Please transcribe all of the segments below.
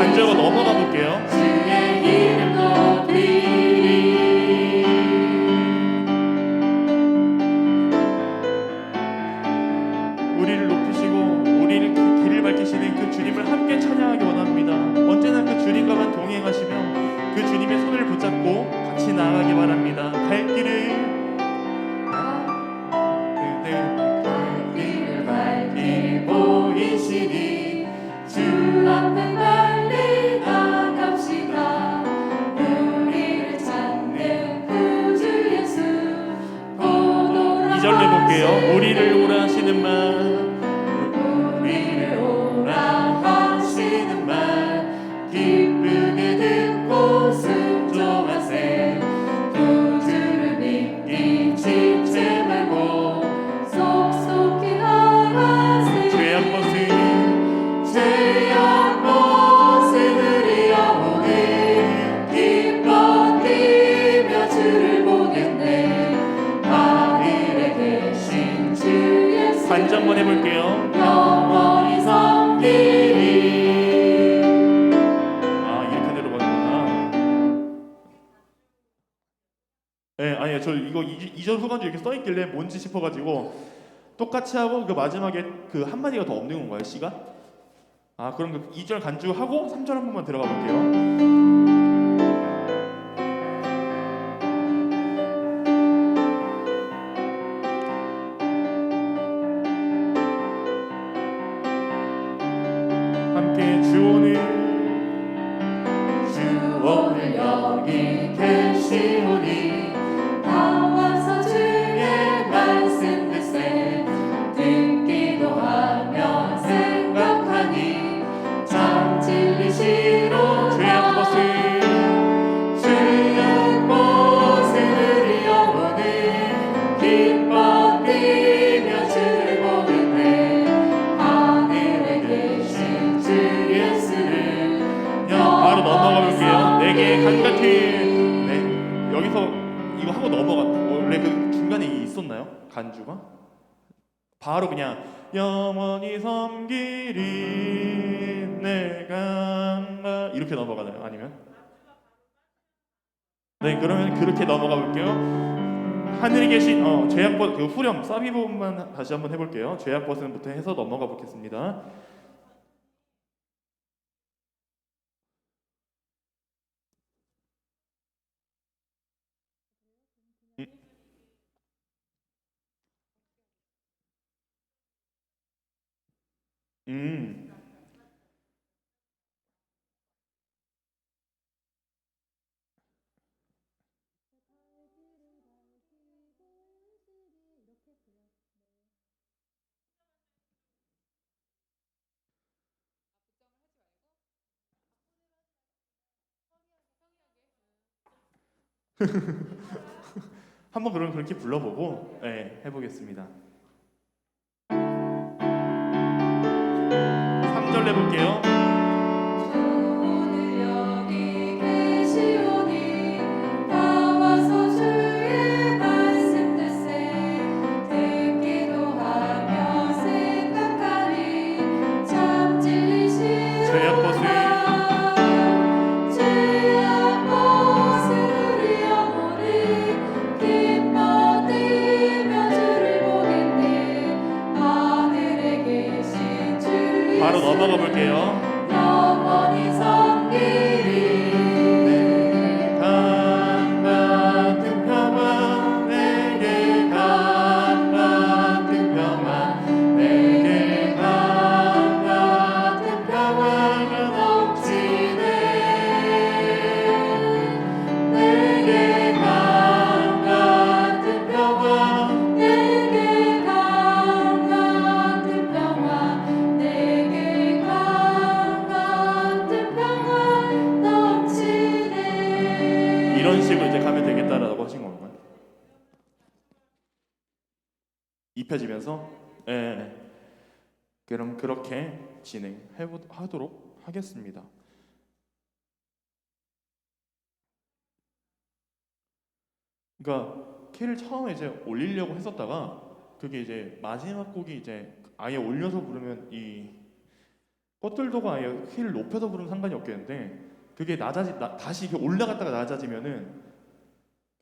간절하고 넘어가 볼게요. 주의 이름 높이리. 우리를 높이시고 우리를 길을 밝히시는 그 주님을 함께 찬양하기 원합니다. 언제나 그 주님과만 동행하시며 그 주님의 손을 붙잡고 같이 나아가기 바랍니다. 갈 길을 밝히 보이시니 주 앞에 빨리 나갑시다. 우리를 찾는 구주 예수 곧 2절 내볼게요. 우리를 오라 하시는 말, 우리를 오라 하시는 말 기쁘게 듣고 순종하세. 구주를 믿기 지체 말고 속속히 나가세. 죄악 벗은 죄악 벗은 우리 영혼을 기뻐 뛰며 주를 보겠네. 하늘에 계신 주 예수 반주 한번 해볼게요. 영원히 섬기리. 아, 이렇게 내려가는구나. 네, 아니요, 저 이거 2절 후반주 이렇게 써있길래 뭔지 싶어가지고 똑같이 하고 그 마지막에 그 한마디가 더 없는 건가요, C가? 아, 그럼 그 2절 간주하고 3절 한 번만 들어가 볼게요. 함께 주 오늘 여기 계시오니 나와서 주의 말씀 듣세. 듣기도 하며 생각하니 참 진리시로 죄악 벗은 죄악 벗은 우리 영혼을 기뻐 뛰며 주를 보겠네. 하늘에 계신 주 예수를 바로 넘어가 볼게요. 내게 간같이. 네, 여기서 이거 하고 넘어가. 원래 그 중간에 이게 있었나요? 간주가? 바로 그냥 영원히 섬기리 내가 이렇게 넘어가나요? 아니면? 네, 그러면 그렇게 넘어가 볼게요. 하늘에 계신 죄악벗 그 후렴 사비 부분만 다시 한번 해볼게요. 죄악벗은부터 해서 넘어가 보겠습니다. 음. 한번 그럼 그렇게 불러보고 해보겠습니다. 3절 내볼게요. 오늘 여기 계시오니 나와서 주의 말씀 듣세. 듣기도 하며 생각하니 참 진리시로다. 죄악 벗은 죄악 벗은 우리 영혼을 기뻐 뛰며 주를 보겠네. 하늘에 계신 주 바로 예수 넘어가 볼게요. 영원히 섬기리. 강 같은 평화 내게 강 같은 평화 내게 강 같은 평화가 넘치네. 내게 강 같은 평화 내게 강 같은 평화 내게 강 같은 평화 넘치네. 이런 식으로 이제 가면 되겠다라고 하신 건가요? 입혀지면서? 예. 그럼 그렇게 진행하도록 하겠습니다. 그러니까 키를 처음에 이제 올리려고 했었다가 그게 이제 마지막 곡이 이제 아예 올려서 부르면 이 꽃들도가 아예 키를 높여서 부르면 상관이 없겠는데 그게 다시 이렇게 올라갔다가 낮아지면은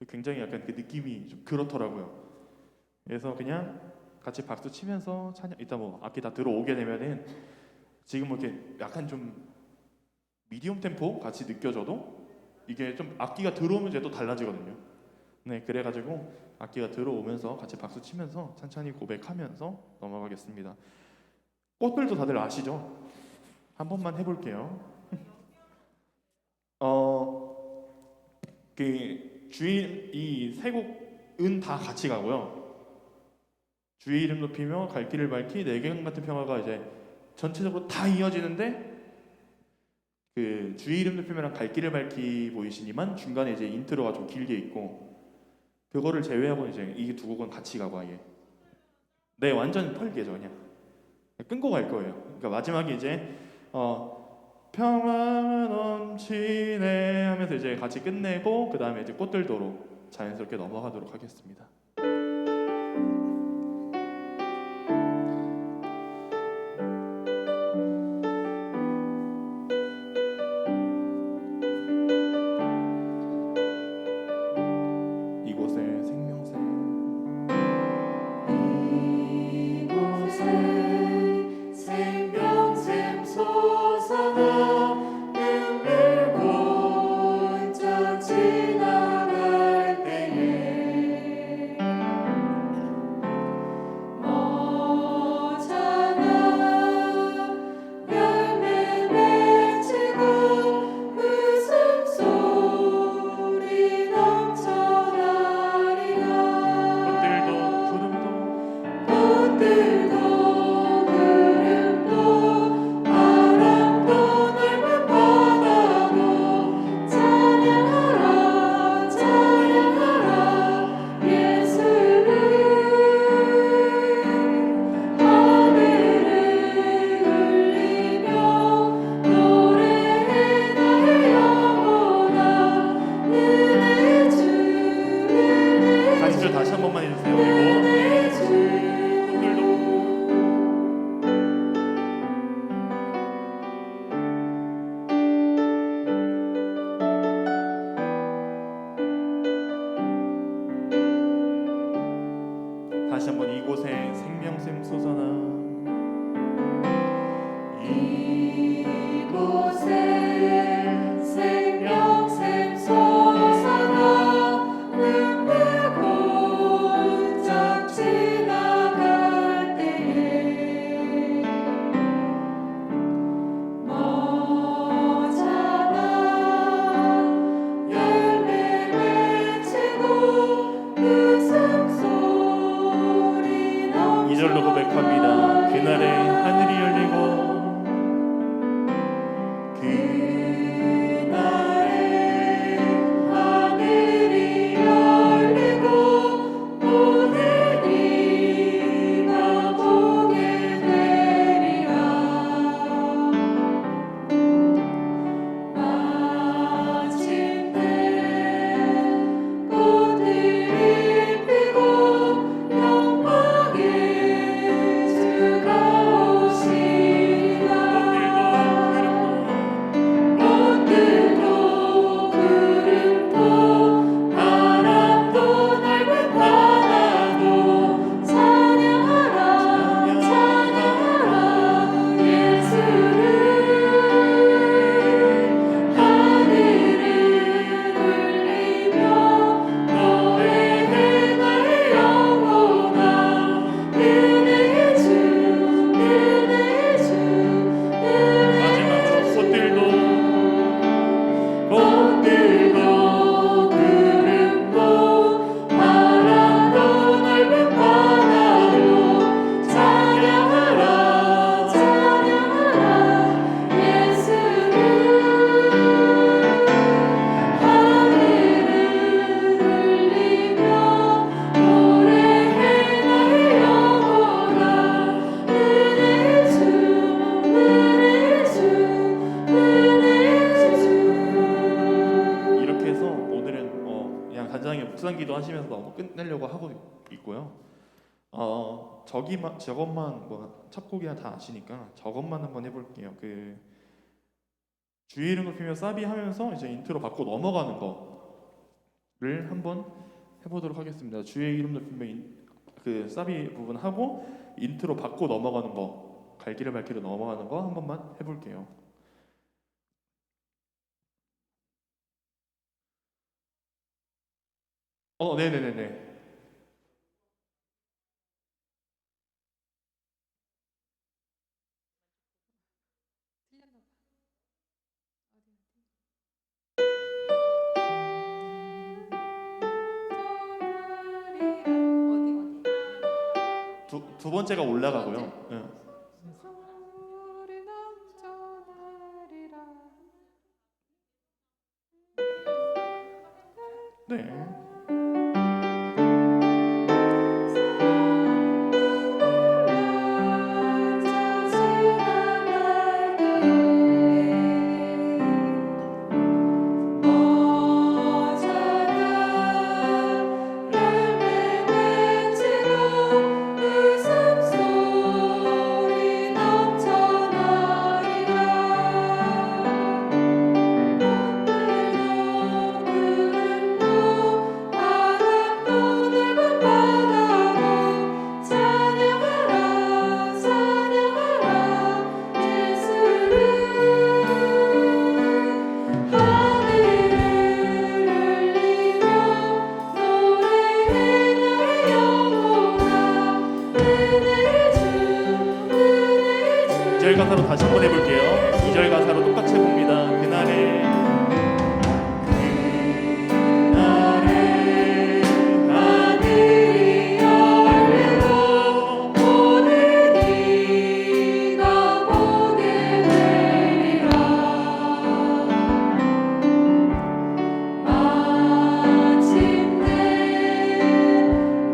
굉장히 약간 그 느낌이 좀 그렇더라고요. 그래서 그냥 같이 박수 치면서 찬양 이따 뭐 악기 다 들어오게 되면은 지금 뭐 이렇게 약간 좀 미디엄 템포 같이 느껴져도 이게 좀 악기가 들어오면 이제 또 달라지거든요. 네, 그래가지고 악기가 들어오면서 같이 박수 치면서 천천히 고백하면서 넘어가겠습니다. 꽃들도 다들 아시죠? 한 번만 해볼게요. 그 주일 이 세 곡은 다 같이 가고요. 주의 이름 높이며 갈 길을 밝히 내경 같은 평화가 이제 전체적으로 다 이어지는데 그 주의 이름 높이며랑 갈 길을 밝히 보이시니만 중간에 이제 인트로가 좀 길게 있고 그거를 제외하고 이제 이 두 곡은 같이 가고 아예 네 완전 펄개죠 그냥 끊고 갈 거예요. 그러니까 마지막에 이제 평화가 넘치네 하면서 이제 같이 끝내고 그 다음에 이제 꽃들도로 자연스럽게 넘어가도록 하겠습니다. 이곳에 생명샘 이곳에 생명샘 솟아나 눈물 번쩍 지나갈 때에 머잖아 열매 맺히고 웃음소리 넘쳐나리라 꽃들도 구름도 꽃들도 구름도 바람도 넓은 바다도 찬양하라 찬양하라 예수를 하늘을 울리며 노래해 나의 영혼아 은혜 주 간주 다시 한 번만 해주세요. 그리고 은혜 주 꽃들도 다시 한번 이곳에 생명샘 솟아나 이곳에 생명샘 솟아나 눈물 번쩍 지나갈 때에 머잖아 열매 맺히고 웃음소리 넘쳐 2절로 고백합니다. 그날에 하늘이 열리고 그날에 하늘이 열리고 모든 이가 보게 되리라 마침내 꽃들이 피고 영광의 주가 오시리라 꽃들도 구름도 바람도 넓은 바다도 찬양하라 찬양하라 예수를 하늘을 울리며 노래해 나의 영혼아 은혜 주 은혜 주 마지막으로 꽃들도 꽃들도 구름도 바람도 넓은 바다도 찬양하라 찬양하라 예수를 하늘을 울리며 노래해 나의 영혼아 은혜 주 은혜 주 은혜 주 이렇게 해서 오늘은 그냥 간단하게 묵상기도 하시면서 끝내려고 하고 있고요. 저것만 뭐 첫 곡이야 다 아시니까 저것만 한번 해볼게요. 그 주의 이름 높이며 사비 하면서 이제 인트로 받고 넘어가는 거를 한번 해보도록 하겠습니다. 주의 이름 높이며 그 사비 부분 하고 인트로 받고 넘어가는 거, 갈 길을 밝히로 넘어가는 거 한 번만 해볼게요. 네네네네. 두 번째가 올라가고요. 네. 소리 넘쳐나리라. 네. 이절 가사로 다시 한번 해볼게요. 2절 가사로 똑같이 해봅니다. 그날에 하늘이 열리고 오늘 네가 보게 되리라. 마침내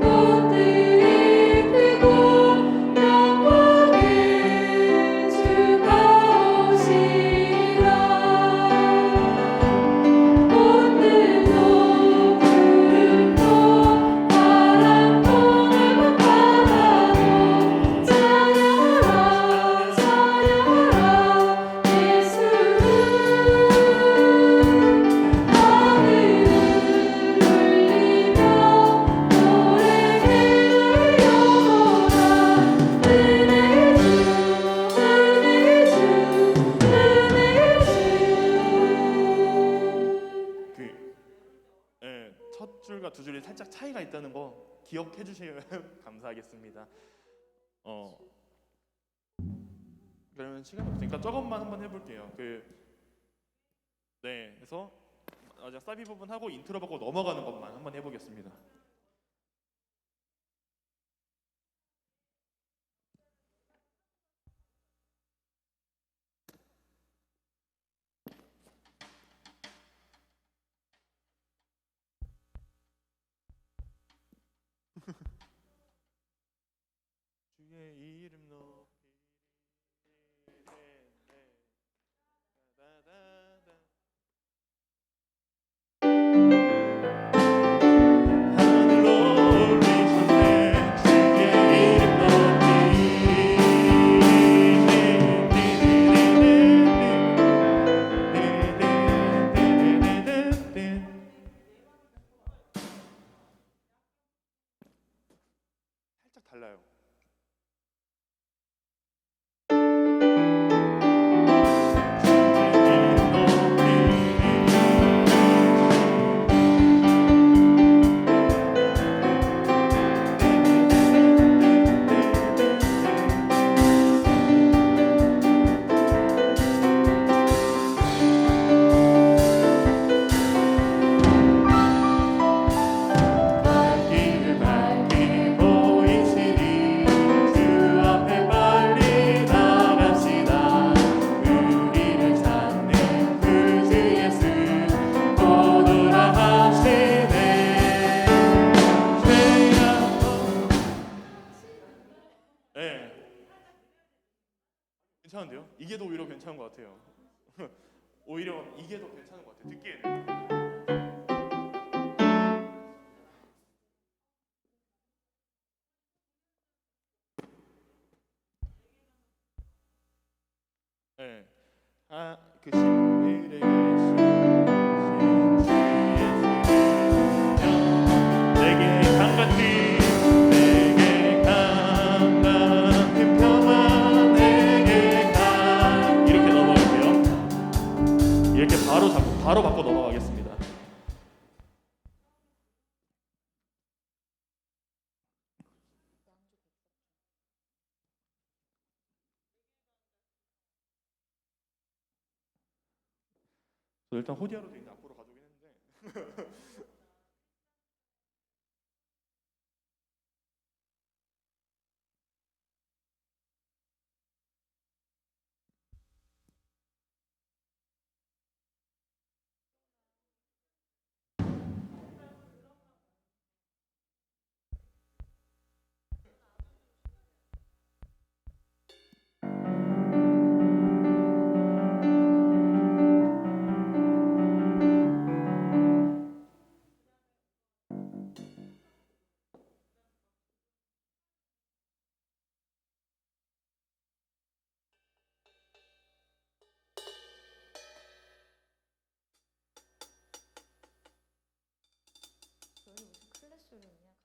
꽃들이 피고 영광의 주가 오시리라. 꽃들도 구름도 바람도 넓은 바다도 찬양하라 찬양하라. 예수를 하늘을 울리며 노래해 영원한 은혜의 주 은혜의 주 은혜의 주. 첫 줄과 두 줄이 살짝 차이가 있다는 거 기억해 주시면 감사하겠습니다. 그러면 시간이 없으니까 저것만 한번 해볼게요. 그래서 사비 부분 하고 인트로 받고 넘어가는 것만 한번 해보겠습니다. 주의 이름 높이 하늘로 올리셨네. 주의 이름 높이 살짝 달라요. 길을 밝히 보이시니 주 앞에 빨리 나갑시다. 우리를 찾는 그 주 예수 곧 오라 하시네. 괜찮은데요? 이게 더 오히려 괜찮은 것 같아요. 오히려 이게 더 괜찮은 것 같아요. 듣기에는. 그 신비를 내게 강같은 평화 내게 강 이렇게 넘어갈게요. 이렇게 바로 바꿔 넘어가겠습니다. 저 일단 호디아로 돼 있는 앞으로 가져오긴 했는데 여기 무슨 클래스로 있냐 갑자기.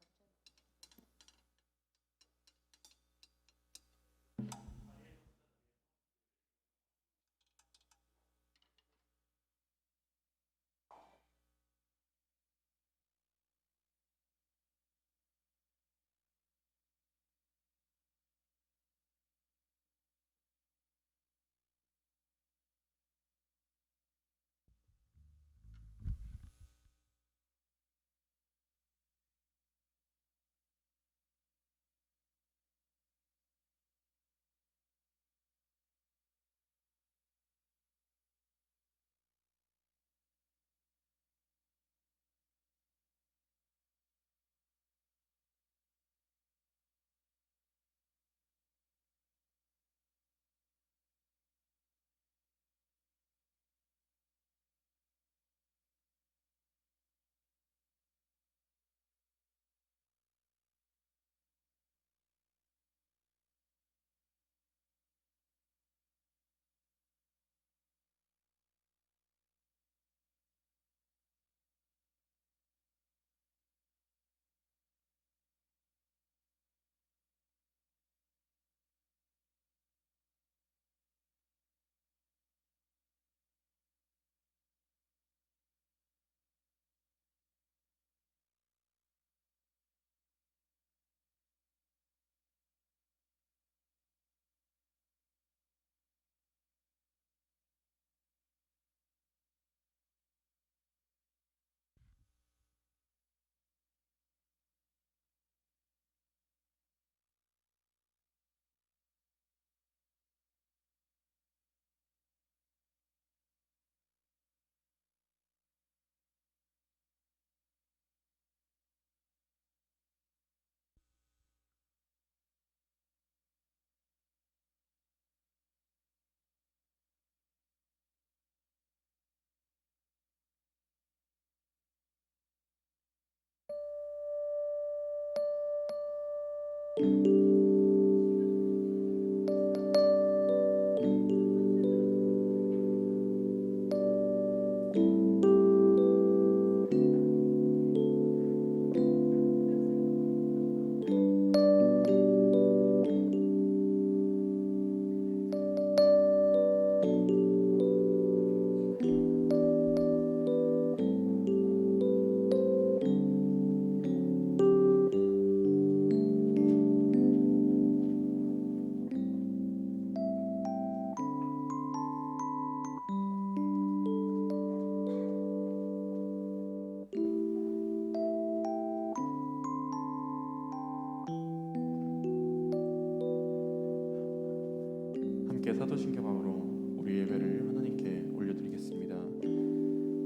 함께 사도신경 마음으로 우리 예배를 하나님께 올려드리겠습니다.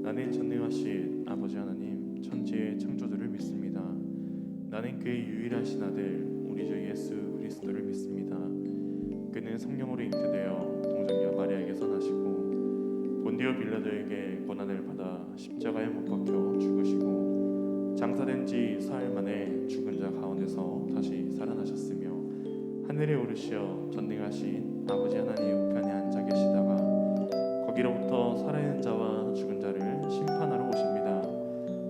나는 전능하신 아버지 하나님 천지의 창조주를 믿습니다. 나는 그의 유일하신 아들 우리 주 예수 그리스도를 믿습니다. 그는 성령으로 잉태되어 동정녀 마리아에게서 나시고 본디오 빌라도에게 고난을 받아 십자가에 못 박혀 죽으시고 장사된 지 사흘 만에 죽은 자 가운데서 다시 살아나셨으며 하늘에 오르시어 전능하신 아버지 하나님 우편에 앉아 계시다가 거기로부터 살아있는 자와 죽은 자를 심판하러 오십니다.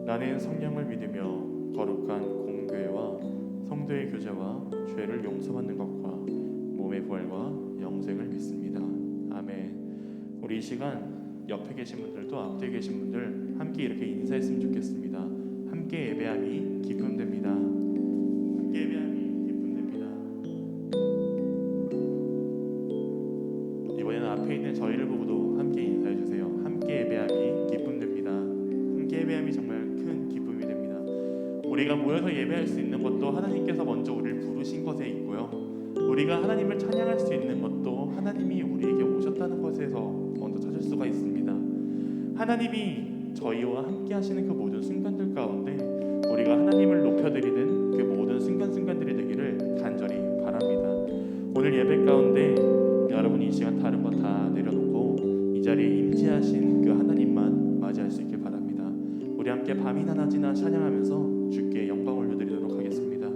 나는 성령을 믿으며 거룩한 공교회와 성도의 교제와 죄를 용서받는 것과 몸의 부활과 영생을 믿습니다. 아멘. 우리 이 시간 옆에 계신 분들도 앞뒤에 계신 분들 함께 이렇게 인사했으면 좋겠습니다. 함께 예배함이 기쁨됩니다. 함께 예배함이 기쁨됩니다. 이번에는 앞에 있는 저희를 보고도 함께 인사해 주세요. 함께 예배함이 기쁨됩니다. 함께 예배함이 정말 큰 기쁨이 됩니다. 우리가 모여서 예배할 수 있는 것도 하나님께서 먼저 우리를 부르신 것에 있고요. 우리가 하나님을 찬양할 수 있는 것도 하나님이 우리에게 오셨다는 것에서 먼저 찾을 수가 있습니다. 하나님이 저희와 함께 하시는 그 모든 순간들 가운데 우리가 하나님을 높여드리는 그 모든 순간순간들이 되기를 간절히 바랍니다. 오늘 예배 가운데 여러분이 이 시간 다른 것 다 내려놓고 이 자리에 임재하신 그 하나님만 맞이할 수 있길 바랍니다. 우리 함께 밤이나 낮이나 찬양하면서 주께 영광 올려드리도록 하겠습니다.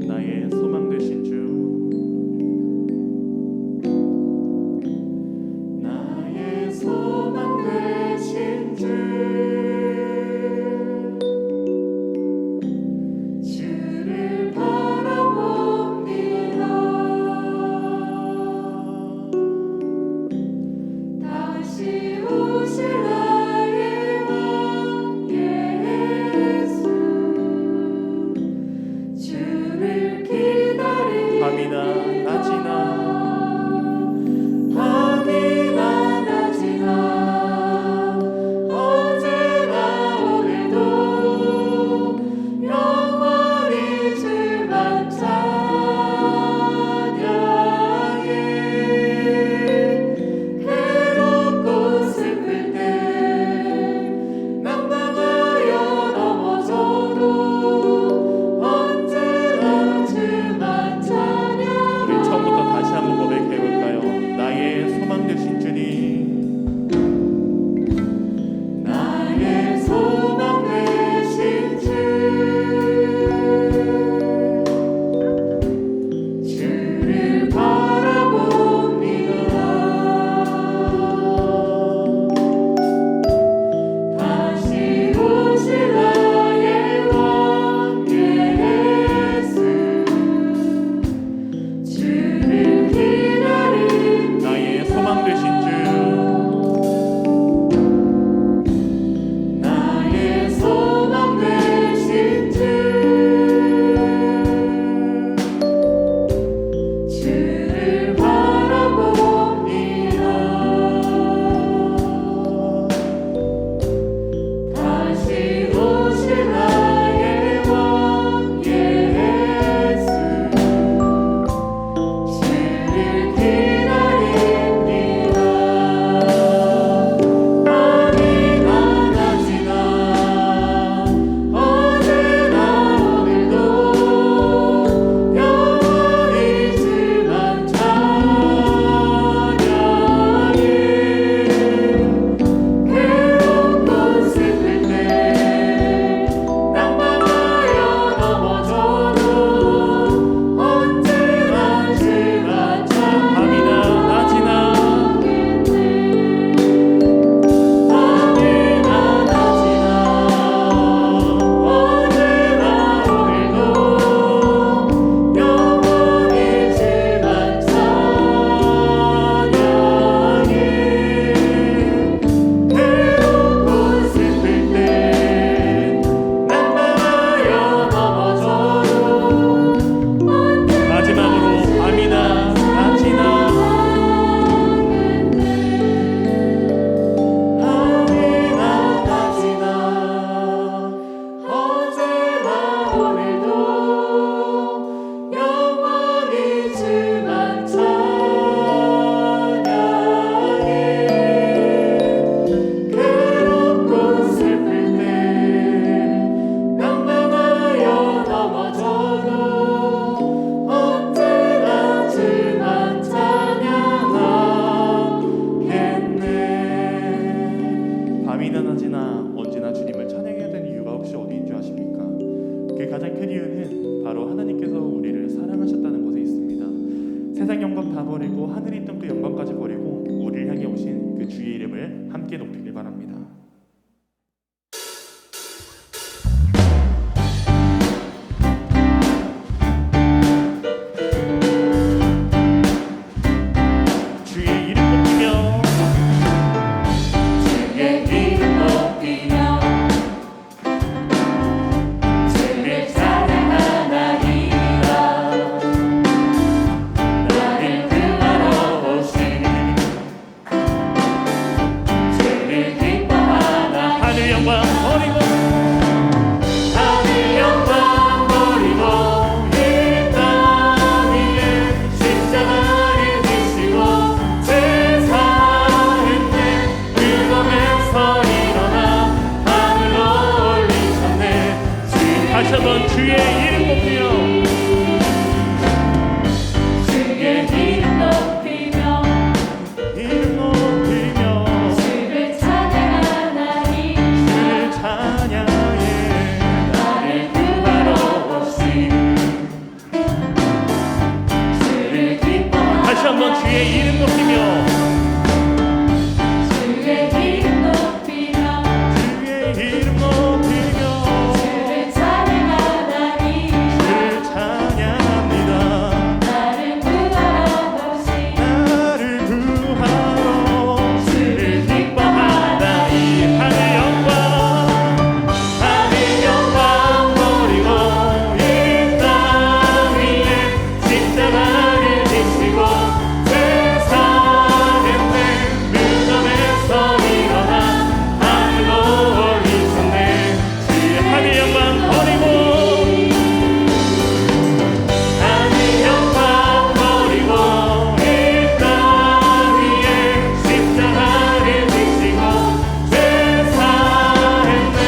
나의 소망 되신 주, 나의 소망 되신 주, 주를 바라봅니다. 다시 오실 나의 왕 예수, 주를 기다리며 밤이나 낮이나 언제나 오늘도 영원히 주만 찬양해. 괴롭고 슬플 때 낭망하여 넘어져도 언제나 주만 찬양. 우리 처음부터 다시 한번 고백해볼까요? 나의 소망 되신 주님, 나의 소망 되신 주, 주를 바라봅니다. 다시 오실 나의 왕 예수, 주를 기다림. 나의 소망 되신 주, 나의 소망 되신 주, 주를 바라봅니다. 다시 오실 나의 왕 예수, 주를 기다립니다. 밤이나 낮이나 언제나 오늘도 영원히 주만 찬양해. 괴롭고 슬플 때 낭망하여 넘어져도 언제나 주만 찬양해. 다 버리고 하늘에 있던 그 영광까지 버리고 우리를 향해 오신 그 주의 이름을 함께 높이길 바랍니다. 주의 이름 높이며 주의 이름 높이며 주를 찬양하나이다. 나를 구하러 오신 주를 기뻐하나이다. 하늘 영광 버리고 하늘 영광 버리고 이 땅 위에 십자가를 지시고 제사했네. 무덤에서 일어나 하늘로 올리셨네. 다시 한번 주의 이름 높이며 주의 이름 높이며 이름 높이며 주를 찬양하나이다. 주를 찬양해 나를 구하러 오신 주를 기뻐하나이다. 다시 한번 주의 이름 높이며 주의 이름 높이며 주의 이름 높이며 주를 찬양하나이다. 주를 찬양합니다. 나를 구하러 오신 나를 구하러 주를 기뻐하다 이 하늘 영광 하늘 영광 버리고 이 땅 위에 십자가를 지시고 제사했네. 무덤에서 일어나 하늘로 올리셨네. 주의 하늘 영광 버리고 하늘 영광 버리고 이 땅 위에 십자가를 지시고 제사했네.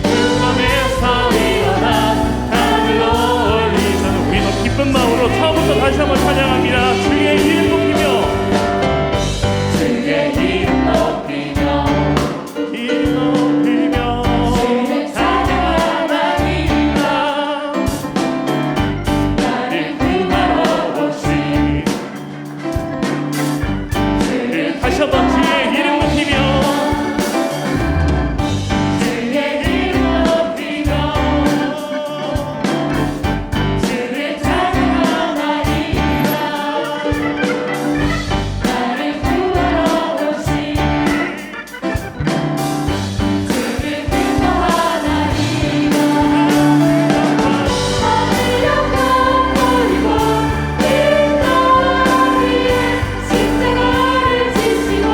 무덤에서 일어나 하늘로 올리셨네. 우리 더 기쁜 마음으로 처음부터 다시 한번 찬양합니다. 주의 이름 높이며 주의 이름 높이며 이름 높이며 주를 찬양하나이다. 나를 구하러 오신 주를 다시 한번 주의 이름 높이며 주의 이름 높이며 주를 찬양하나이다. 나를 구하러 오신 주를 기뻐하나이다. 하늘 영광 버리고 이 땅 위에 십자가를 지시고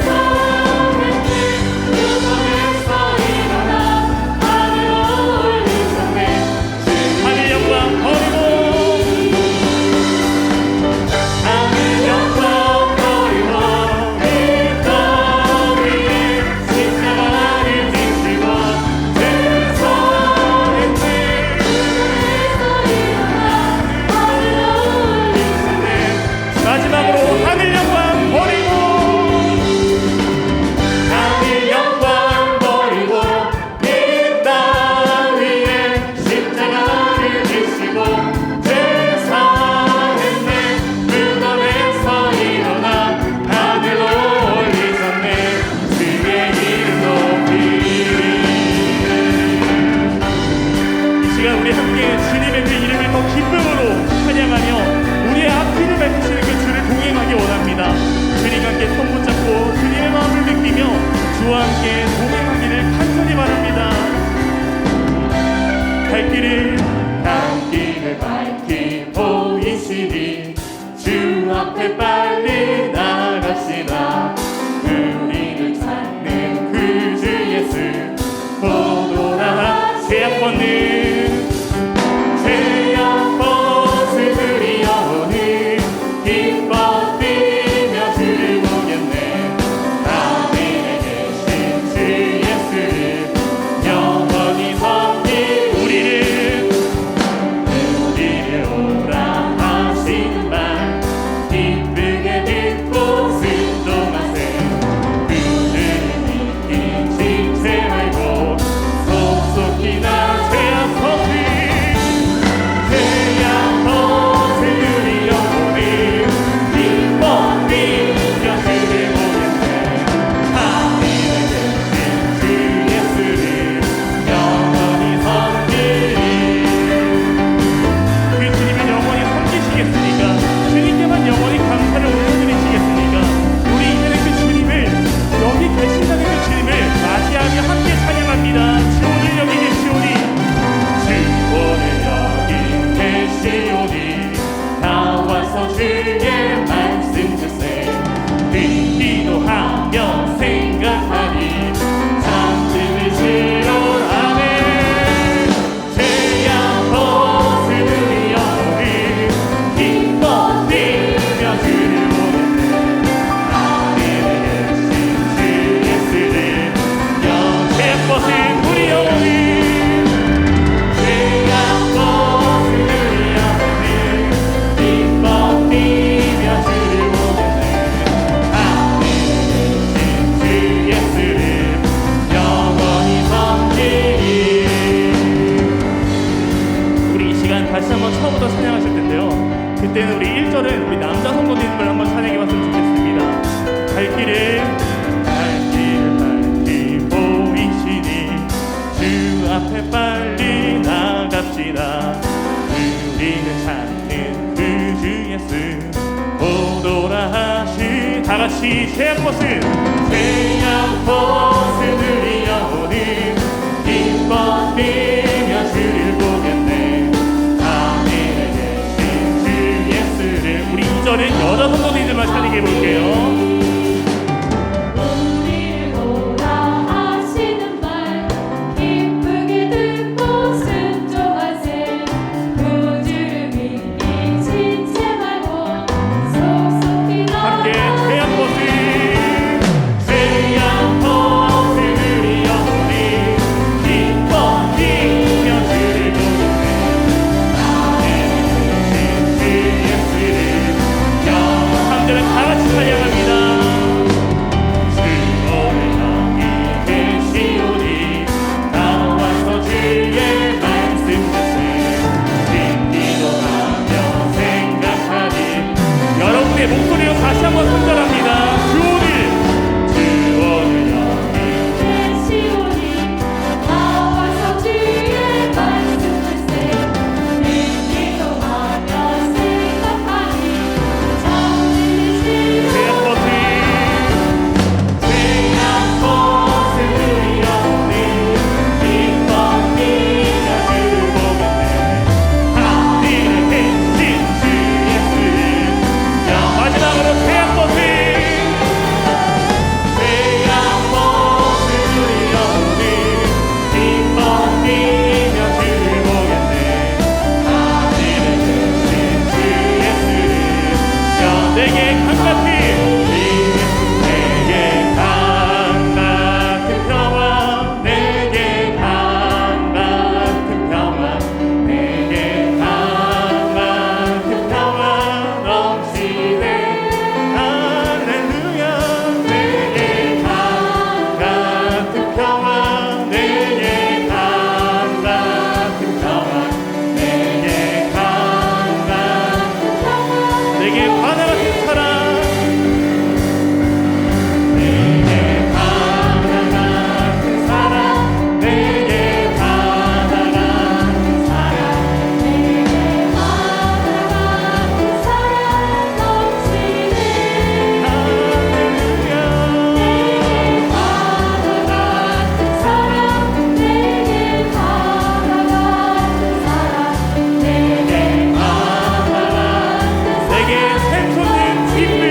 제사했네. 무덤에서 일어나 하늘로 올리셨네. 하늘 영광 버리고 하늘 영광 버리고 이 땅 위에 십자가를 지시고 제사했네. 무덤에서 일어나 하늘로 올리셨네. 마지막으로 하늘 영광 버리고 하늘 영광 버리고 이 땅 위에 십자가를 지시고 제사했네. 무덤에서 일어나 하늘로 올리셨네. 주의 이름 높이. 이 시간 우리 함께 주님의 그 이름을 더 기쁨으로 찬양하며 우리의 앞길을 밝히시는 그 주를 동행하기 원합니다. 주님과 함께 손 붙잡고 주님의 마음을 느끼며 주와 함께 동행하기를 간절히 바랍니다. 갈 길을 난 길을 밝히 보이시니 주 앞에 빨리 나갑시다. 우리를 찾는 그 주 예수 보도다. 제약 벗는 죄악 벗으리 영원히 기뻐 뛰며 주를 보겠네. 하늘에 계신 주 예수를 영원히 섬기 우리를 오라 하시는 말 기쁘게 1절은 우리 남자 성도님을 한번 찬양해 봤으면 좋겠습니다. 갈 길을 보이시니 주 앞에 빨리 나갑시다. 우리를 찾는 그 주 예수 오도라 하시. 다같이 태양꽃은 들려오는 기뻐 뛰며 주를 보겠네. 하늘에 계신 주 예수를. 우리 2절은 여자 성도님들만 찬양해 볼게요. 우리를 오라 하시는 말 기쁘게 듣고 순종하세. 구주를 믿기 지체 말고 속속히 함께 나아가. 태양꽃은 들려오는 기뻐 뛰며 주를 보겠네. 하늘에 계신 주 예수를 3절은 다같이 찬양합니다. 여러분의 목소리로 다시 한번 선전합니다. 주오늘 계시오니 나와서 주의 말씀을세. 믿기도 하며 생각하니 참으시오. 태양꽃을 들려오는 기뻐 뛰며 주를 보겠네. 하늘에 계신 주 예수를 마지막으로 태양꽃을 들려오는 기뻐 뛰며 주를 보겠네. 하늘에 계신 주 예수를 내게 강같이 내게 강 같은 평화, 내게 강 같은 평화, 내게 강 같은 평화 넘치네. 할렐루야. 내게 강 같은 평화, 내게 강 같은 평화, 내게 강 같은 평화, 내게 바다 같은 사랑. 내게 바다 같은 사랑, 내게 바다 같은 사랑, 내게 바다 같은 사랑 넘치네. 할렐루야. 내게 바다 같은 사랑, 내게 바다 같은 사랑, 내게 바다 같은 내게 샘솟는 기쁨.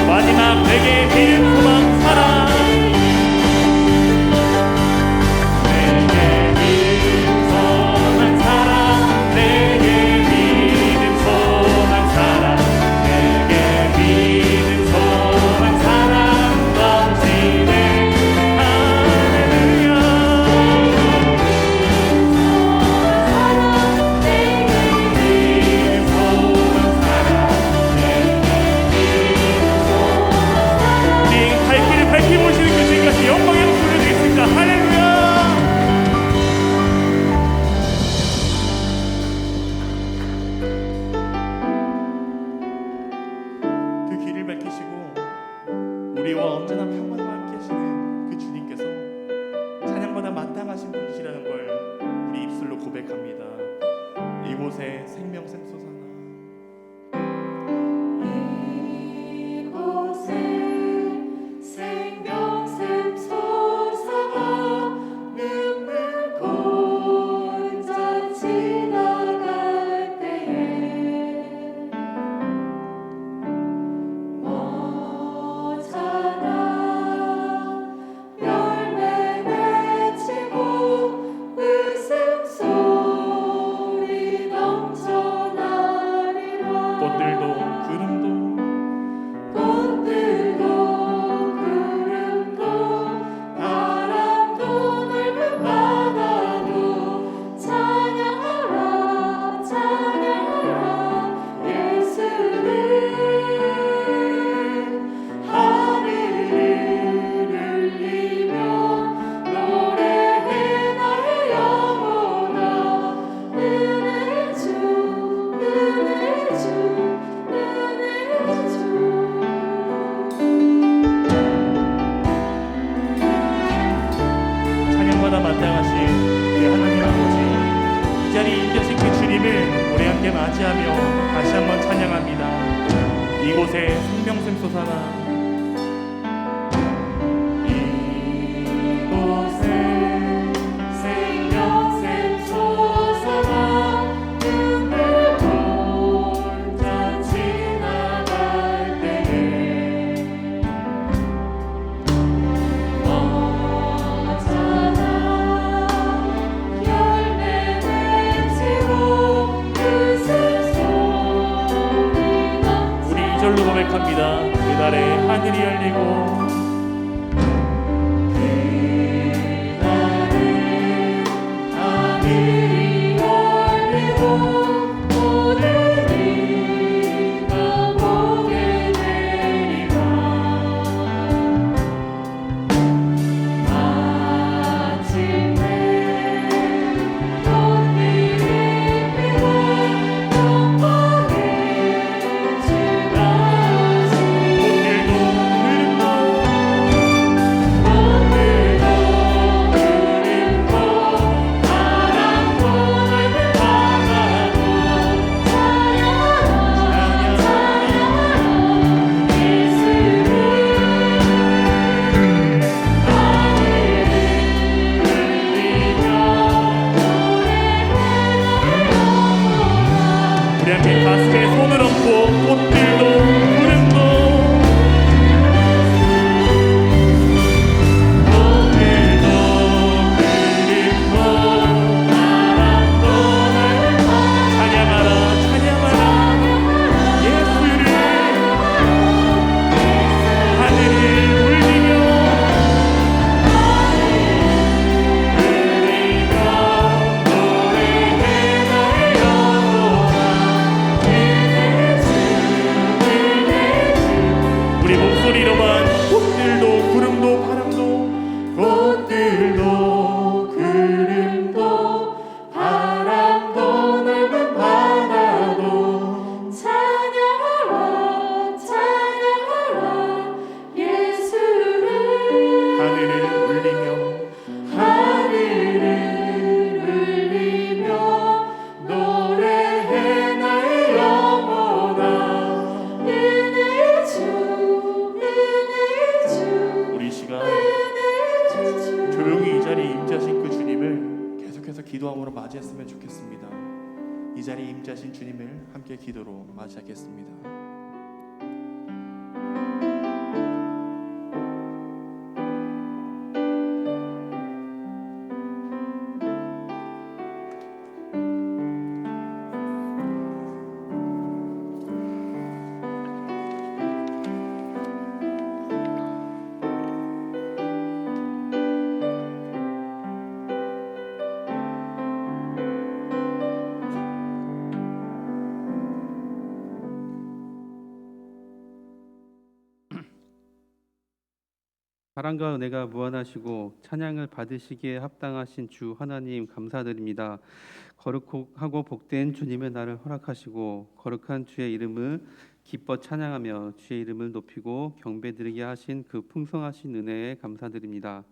마지막 내게 믿음 소망 사랑. 내게 믿음 소망 사랑, 내게 믿음 소망 사랑, 내게 믿음 소망 사랑 넘치네. 할렐루야. 믿음 소망 사랑, 우리 갈 길을 밝혀보시는 그 주님께서 영광의 목소리 드리겠습니다. 할렐루야. 그 길을 밝히시고 우리와 언제나 평안과 함께 하시는 그 주님께서 찬양보다 마땅하신 분이시라는 걸 우리 입술로 고백합니다. 이곳에 생명샘 솟아나. 이곳에 생명샘 솟아나 눈물 골짜기 나갈 때에 머잖아 열매 맺히고 웃음소리 넘쳐나 생명샘 솟아라. 이곳에 생명샘 솟아라 눈물 혼자 지나갈 때에 언제나 열매 맺히고 웃음 소리 우리 이절로 고백합니다. 그날에 하늘이 열리고 하늘이 열리고 모든 이가 보게 되리라 마침내 꽃들이 피고 영광의 주가 꽃들도 흐름도 오늘도 그림도 바람도 넓은 바다도 찬양하라 예수를 우리 함께 가슴에 손을 얹고 꽃들도 구름도 오늘도 그림도 바람도 넓은 찬양하라 찬양하라 예수를 하늘을 울리며 우리 목소리로만 꽃들도 구름도 바람도 꽃들도 그림도 바람도 넓은 바다도 찬양하라 찬양하라 예수를 하늘을 울리며 하늘을 울리며 노래해 나의 영혼아 은혜의 주 우리 이 시간 은혜의 주 조용히 이 자리에 임재하신 그 주님을 계속해서 기도함으로 맞이했으면 좋겠습니다. 이 자리에 임재하신 주님을 함께 기도로 맞이하겠습니다. 사랑과 은혜가 무한하시고 찬양을 받으시기에 합당하신 주 하나님 감사드립니다. 거룩하고 복된 주님의 날을 허락하시고 거룩한 주의 이름을 기뻐 찬양하며 주의 이름을 높이고 경배드리게 하신 그 풍성하신 은혜에 감사드립니다.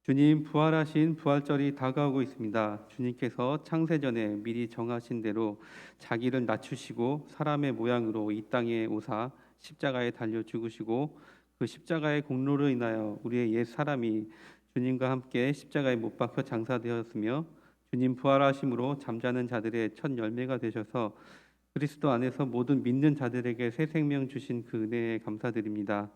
주님 부활하신 부활절이 다가오고 있습니다. 주님께서 창세전에 미리 정하신 대로 자기를 낮추시고 사람의 모양으로 이 땅에 오사 십자가에 달려 죽으시고 그 십자가의 공로로 인하여 우리의 옛 사람이 주님과 함께 십자가에 못 박혀 장사되었으며 주님 부활하심으로 잠자는 자들의 첫 열매가 되셔서 그리스도 안에서 모든 믿는 자들에게 새 생명 주신 그 은혜에 감사드립니다.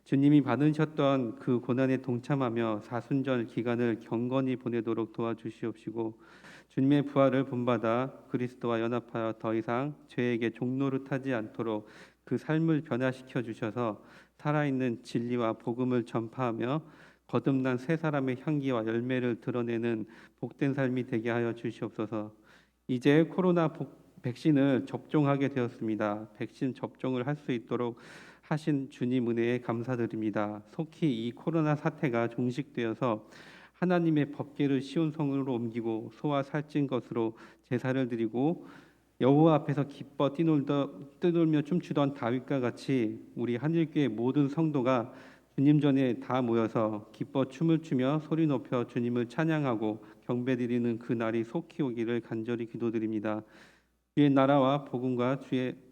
주님이 받으셨던 그 고난에 동참하며 사순절 기간을 경건히 보내도록 도와주시옵시고 주님의 부활을 본받아 그리스도와 연합하여 더 이상 죄에게 종노릇하지 않도록 그 삶을 변화시켜 주셔서 살아있는 진리와 복음을 전파하며 거듭난 새 사람의 향기와 열매를 드러내는 복된 삶이 되게 하여 주시옵소서. 이제 코로나 백신을 접종하게 되었습니다. 백신 접종을 할 수 있도록 하신 주님 은혜에 감사드립니다. 속히 이 코로나 사태가 종식되어서 하나님의 법궤를 시온성으로 옮기고 소와 살찐 것으로 제사를 드리고 여호와 앞에서 기뻐 뛰놀며 춤추던 다윗과 같이 우리 하늘교회 모든 성도가 주님 전에 다 모여서 기뻐 춤을 추며 소리 높여 주님을 찬양하고 경배드리는 그 날이 속히 오기를 간절히 기도드립니다. 주의 나라와 복음과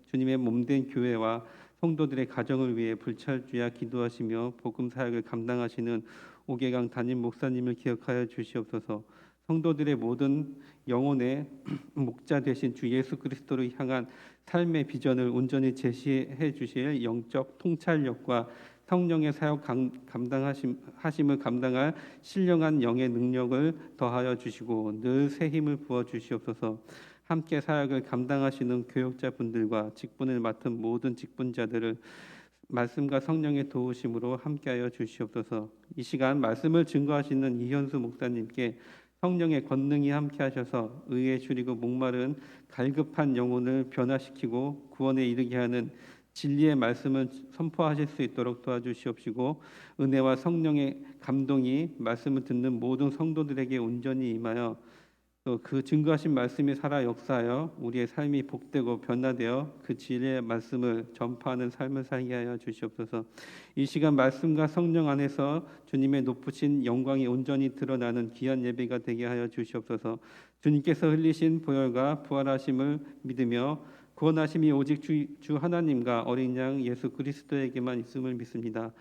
주님의 몸된 교회와 성도들의 가정을 위해 불철주야 기도하시며 복음 사역을 감당하시는 오계강 담임 목사님을 기억하여 주시옵소서. 성도들의 모든 영혼의 목자 되신 주 예수 그리스도를 향한 삶의 비전을 온전히 제시해 주실 영적 통찰력과 성령의 사역 감당하심을 감당할 신령한 영의 능력을 더하여 주시고 늘 새 힘을 부어 주시옵소서. 함께 사역을 감당하시는 교역자분들과 직분을 맡은 모든 직분자들을 말씀과 성령의 도우심으로 함께하여 주시옵소서. 이 시간 말씀을 증거하시는 이현수 목사님께 성령의 권능이 함께하셔서 의에 줄이고 목마른 갈급한 영혼을 변화시키고 구원에 이르게 하는 진리의 말씀을 선포하실 수 있도록 도와주시옵시고 은혜와 성령의 감동이 말씀을 듣는 모든 성도들에게 온전히 임하여 또 그 증거하신 말씀이 살아 역사하여 우리의 삶이 복되고 변화되어 그 진리의 말씀을 전파하는 삶을 살게 하여 주시옵소서. 이 시간 말씀과 성령 안에서 주님의 높으신 영광이 온전히 드러나는 귀한 예배가 되게 하여 주시옵소서. 주님께서 흘리신 보혈과 부활하심을 믿으며 구원하심이 오직 주 하나님과 어린 양 예수 그리스도에게만 있음을 믿습니다.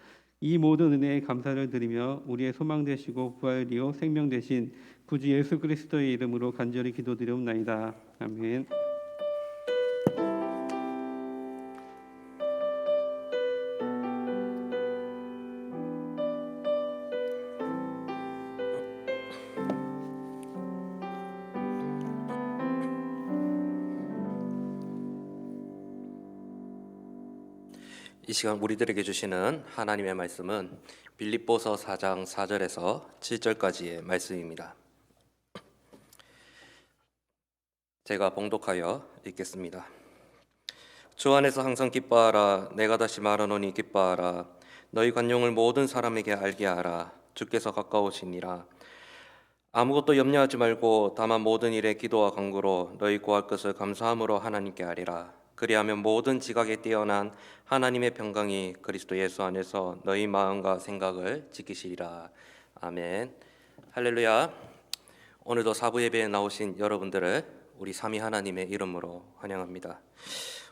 이 모든 은혜에 감사를 드리며 우리의 소망 되시고 부활이요 생명 되신 구주 예수 그리스도의 이름으로 간절히 기도드리옵나이다. 아멘. 이 시간 우리들에게 주시는 하나님의 말씀은 빌립보서 4장 4절에서 7절까지의 말씀입니다. 제가 봉독하여 읽겠습니다. 주 안에서 항상 기뻐하라. 내가 다시 말하노니 기뻐하라. 너희 관용을 모든 사람에게 알게 하라. 주께서 가까우시니라. 아무것도 염려하지 말고 다만 모든 일에 기도와 간구로 너희 구할 것을 감사함으로 하나님께 아뢰라. 그리하면 모든 지각에 뛰어난 하나님의 평강이 그리스도 예수 안에서 너희 마음과 생각을 지키시리라. 아멘. 할렐루야. 오늘도 사부 예배에 나오신 여러분들을 우리 삼위 하나님의 이름으로 환영합니다.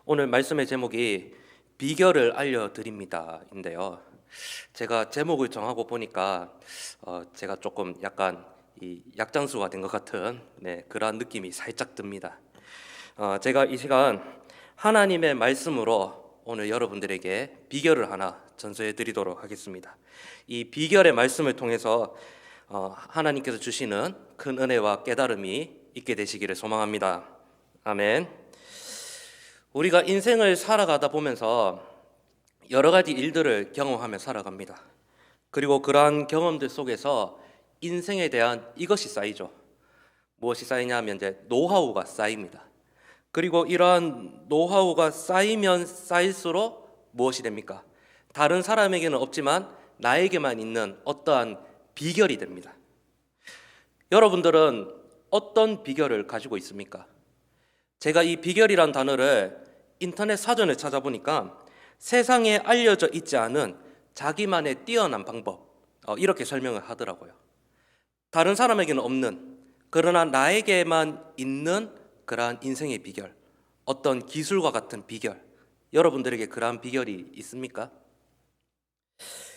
오늘 말씀의 제목이 비결을 알려드립니다인데요. 제가 제목을 정하고 보니까 제가 조금 약간 이 약장수가 된 것 같은 그러한 느낌이 살짝 듭니다. 제가 이 시간 하나님의 말씀으로 오늘 여러분들에게 비결을 하나 전수해 드리도록 하겠습니다. 이 비결의 말씀을 통해서 하나님께서 주시는 큰 은혜와 깨달음이 있게 되시기를 소망합니다. 아멘. 우리가 인생을 살아가다 보면서 여러 가지 일들을 경험하며 살아갑니다. 그리고 그러한 경험들 속에서 인생에 대한 이것이 쌓이죠. 무엇이 쌓이냐 하면 이제 노하우가 쌓입니다. 그리고 이러한 노하우가 쌓이면 쌓일수록 무엇이 됩니까? 다른 사람에게는 없지만 나에게만 있는 어떠한 비결이 됩니다. 여러분들은 어떤 비결을 가지고 있습니까? 제가 이 비결이란 단어를 인터넷 사전을 찾아보니까 세상에 알려져 있지 않은 자기만의 뛰어난 방법, 이렇게 설명을 하더라고요. 다른 사람에게는 없는, 그러나 나에게만 있는 그러한 인생의 비결, 어떤 기술과 같은 비결, 여러분들에게 그러한 비결이 있습니까?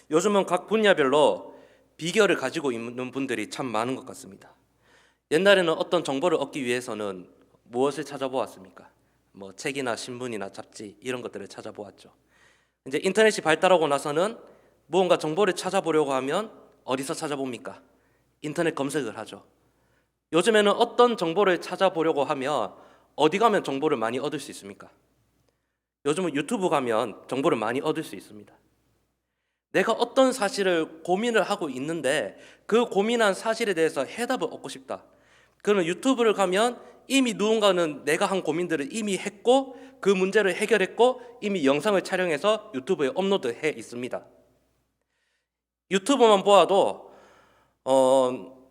요즘은 각 분야별로 비결을 가지고 있는 분들이 참 많은 것 같습니다. 옛날에는 어떤 정보를 얻기 위해서는 무엇을 찾아보았습니까? 뭐 책이나 신문이나 잡지 이런 것들을 찾아보았죠. 이제 인터넷이 발달하고 나서는 무언가 정보를 찾아보려고 하면 어디서 찾아봅니까? 인터넷 검색을 하죠. 요즘에는 어떤 정보를 찾아보려고 하면 어디 가면 정보를 많이 얻을 수 있습니까? 요즘은 유튜브 가면 정보를 많이 얻을 수 있습니다. 내가 어떤 사실을 고민을 하고 있는데 그 고민한 사실에 대해서 해답을 얻고 싶다. 그러면 유튜브를 가면 이미 누군가는 내가 한 고민들을 이미 했고 그 문제를 해결했고 이미 영상을 촬영해서 유튜브에 업로드해 있습니다. 유튜브만 보아도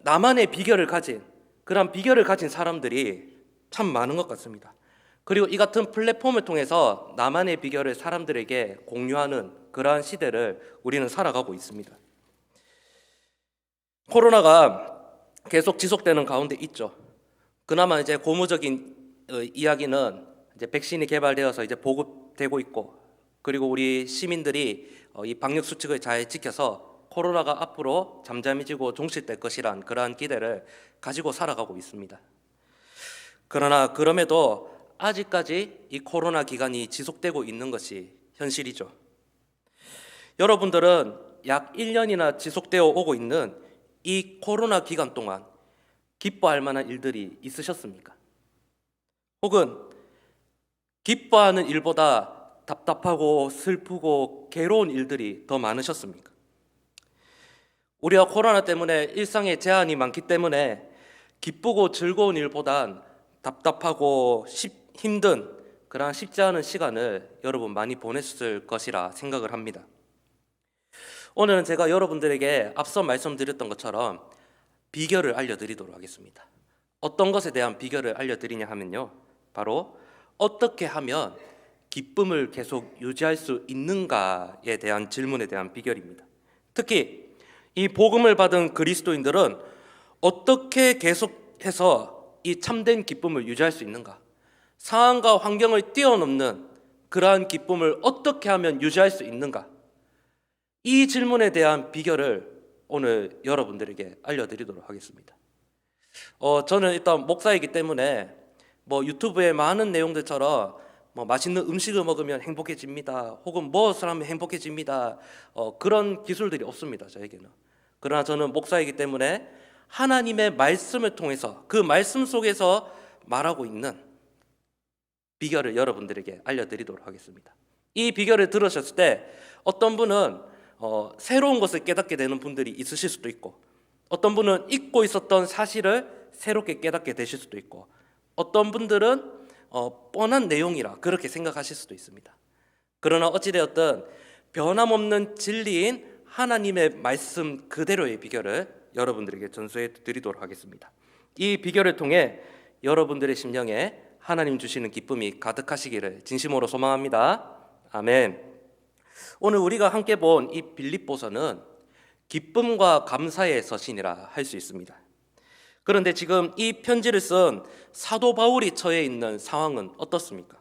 나만의 비결을 가진 그런 비결을 가진 사람들이 참 많은 것 같습니다. 그리고 이 같은 플랫폼을 통해서 나만의 비결을 사람들에게 공유하는 그러한 시대를 우리는 살아가고 있습니다. 코로나가 계속 지속되는 가운데 있죠. 그나마 이제 고무적인 이야기는 이제 백신이 개발되어서 이제 보급되고 있고 그리고 우리 시민들이 이 방역 수칙을 잘 지켜서 코로나가 앞으로 잠잠해지고 종식될 것이란 그러한 기대를 가지고 살아가고 있습니다. 그러나 그럼에도 아직까지 이 코로나 기간이 지속되고 있는 것이 현실이죠. 여러분들은 약 1년이나 지속되어 오고 있는 이 코로나 기간 동안 기뻐할 만한 일들이 있으셨습니까? 혹은 기뻐하는 일보다 답답하고 슬프고 괴로운 일들이 더 많으셨습니까? 우리가 코로나 때문에 일상에 제한이 많기 때문에 기쁘고 즐거운 일보단 답답하고 힘든 그러한 쉽지 않은 시간을 여러분 많이 보냈을 것이라 생각을 합니다. 오늘은 제가 여러분들에게 앞서 말씀드렸던 것처럼 비결을 알려드리도록 하겠습니다. 어떤 것에 대한 비결을 알려드리냐 하면요, 바로 어떻게 하면 기쁨을 계속 유지할 수 있는가에 대한 질문에 대한 비결입니다. 특히 이 복음을 받은 그리스도인들은 어떻게 계속해서 이 참된 기쁨을 유지할 수 있는가, 상황과 환경을 뛰어넘는 그러한 기쁨을 어떻게 하면 유지할 수 있는가, 이 질문에 대한 비결을 오늘 여러분들에게 알려드리도록 하겠습니다. 저는 일단 목사이기 때문에 유튜브에 많은 내용들처럼 맛있는 음식을 먹으면 행복해집니다, 혹은 무엇을 하면 행복해집니다, 그런 기술들이 없습니다, 저에게는. 그러나 저는 목사이기 때문에 하나님의 말씀을 통해서 그 말씀 속에서 말하고 있는 비결을 여러분들에게 알려드리도록 하겠습니다. 이 비결을 들으셨을 때 어떤 분은 새로운 것을 깨닫게 되는 분들이 있으실 수도 있고, 어떤 분은 잊고 있었던 사실을 새롭게 깨닫게 되실 수도 있고, 어떤 분들은 뻔한 내용이라 그렇게 생각하실 수도 있습니다. 그러나 어찌되었든 변함없는 진리인 하나님의 말씀 그대로의 비결을 여러분들에게 전수해 드리도록 하겠습니다. 이 비결을 통해 여러분들의 심령에 하나님 주시는 기쁨이 가득하시기를 진심으로 소망합니다. 아멘. 오늘 우리가 함께 본 이 빌립보서는 기쁨과 감사의 서신이라 할 수 있습니다. 그런데 지금 이 편지를 쓴 사도 바울이 처해 있는 상황은 어떻습니까?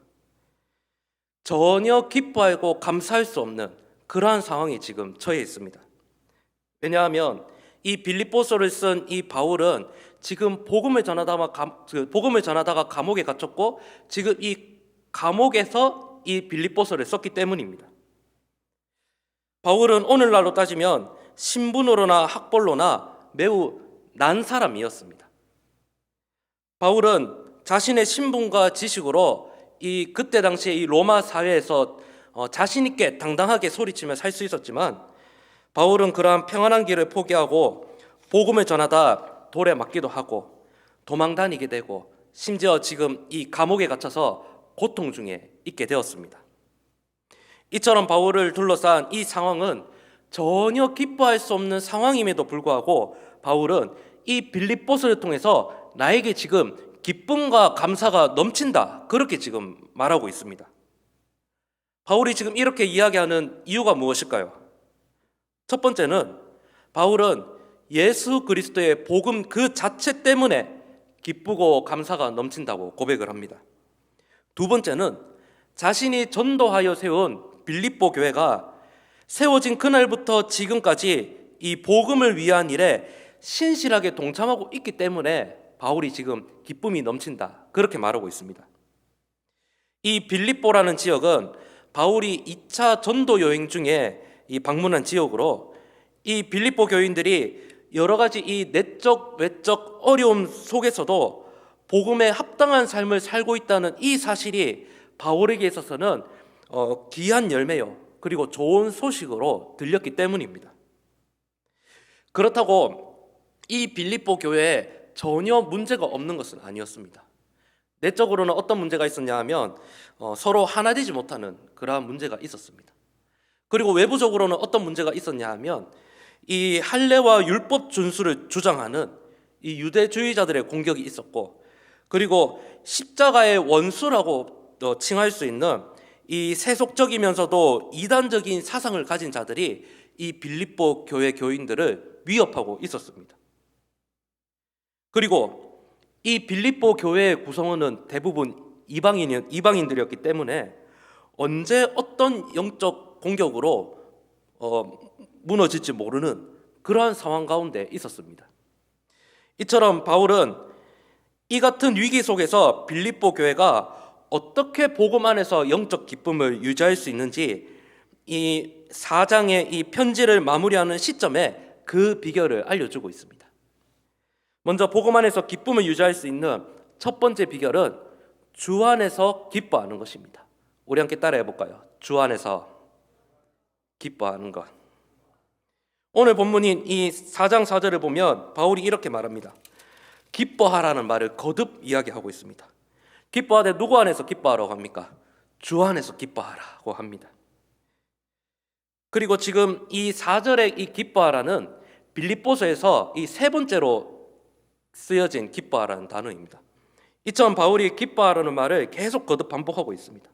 전혀 기뻐하고 감사할 수 없는 그러한 상황이 지금 처해 있습니다. 왜냐하면 이 빌립보서를 쓴 이 바울은 지금 복음을 전하다가 감옥에 갇혔고, 지금 이 감옥에서 이 빌립보서를 썼기 때문입니다. 바울은 오늘날로 따지면 신분으로나 학벌로나 매우 난 사람이었습니다. 바울은 자신의 신분과 지식으로 이 그때 당시에 이 로마 사회에서 자신 있게 당당하게 소리치며 살 수 있었지만, 바울은 그러한 평안한 길을 포기하고 복음을 전하다 돌에 맞기도 하고 도망 다니게 되고, 심지어 지금 이 감옥에 갇혀서 고통 중에 있게 되었습니다. 이처럼 바울을 둘러싼 이 상황은 전혀 기뻐할 수 없는 상황임에도 불구하고 바울은 이 빌립보서를 통해서 나에게 지금 기쁨과 감사가 넘친다, 그렇게 지금 말하고 있습니다. 바울이 지금 이렇게 이야기하는 이유가 무엇일까요? 첫 번째는 바울은 예수 그리스도의 복음 그 자체 때문에 기쁘고 감사가 넘친다고 고백을 합니다. 두 번째는 자신이 전도하여 세운 빌립보 교회가 세워진 그날부터 지금까지 이 복음을 위한 일에 신실하게 동참하고 있기 때문에 바울이 지금 기쁨이 넘친다, 그렇게 말하고 있습니다. 이 빌립보라는 지역은 바울이 2차 전도 여행 중에 이 방문한 지역으로, 이 빌립보 교인들이 여러 가지 이 내적 외적 어려움 속에서도 복음에 합당한 삶을 살고 있다는 이 사실이 바울에게 있어서는 귀한 열매요, 그리고 좋은 소식으로 들렸기 때문입니다. 그렇다고 이 빌립보 교회에 전혀 문제가 없는 것은 아니었습니다. 내적으로는 어떤 문제가 있었냐 하면 서로 하나 되지 못하는 그러한 문제가 있었습니다. 그리고 외부적으로는 어떤 문제가 있었냐 하면 이 할례와 율법 준수를 주장하는 이 유대주의자들의 공격이 있었고, 그리고 십자가의 원수라고 칭할 수 있는 이 세속적이면서도 이단적인 사상을 가진 자들이 이 빌립보 교회 교인들을 위협하고 있었습니다. 그리고 이 빌립보 교회의 구성원은 대부분 이방인들이었기 때문에 언제 어떤 영적 공격으로 무너질지 모르는 그러한 상황 가운데 있었습니다. 이처럼 바울은 이 같은 위기 속에서 빌립보 교회가 어떻게 복음 안에서 영적 기쁨을 유지할 수 있는지 이 4장의 이 편지를 마무리하는 시점에 그 비결을 알려주고 있습니다. 먼저 복음 안에서 기쁨을 유지할 수 있는 첫 번째 비결은 주 안에서 기뻐하는 것입니다. 우리 함께 따라해 볼까요? 주 안에서 기뻐하는 것. 오늘 본문인 이 4장 4절을 보면 바울이 이렇게 말합니다. 기뻐하라는 말을 거듭 이야기하고 있습니다. 기뻐하되 누구 안에서 기뻐하라고 합니까? 주 안에서 기뻐하라고 합니다. 그리고 지금 이 4절의 이 기뻐하라는 빌립보서에서 이 세 번째로 쓰여진 기뻐하라는 단어입니다. 이처럼 바울이 기뻐하라는 말을 계속 거듭 반복하고 있습니다.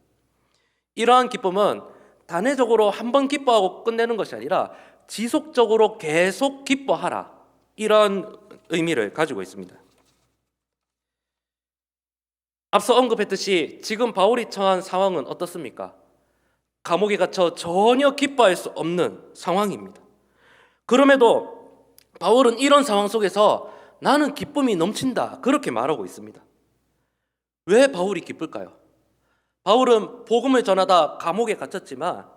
이러한 기쁨은 단회적으로 한 번 기뻐하고 끝내는 것이 아니라 지속적으로 계속 기뻐하라, 이런 의미를 가지고 있습니다. 앞서 언급했듯이 지금 바울이 처한 상황은 어떻습니까? 감옥에 갇혀 전혀 기뻐할 수 없는 상황입니다. 그럼에도 바울은 이런 상황 속에서 나는 기쁨이 넘친다, 그렇게 말하고 있습니다. 왜 바울이 기쁠까요? 바울은 복음을 전하다 감옥에 갇혔지만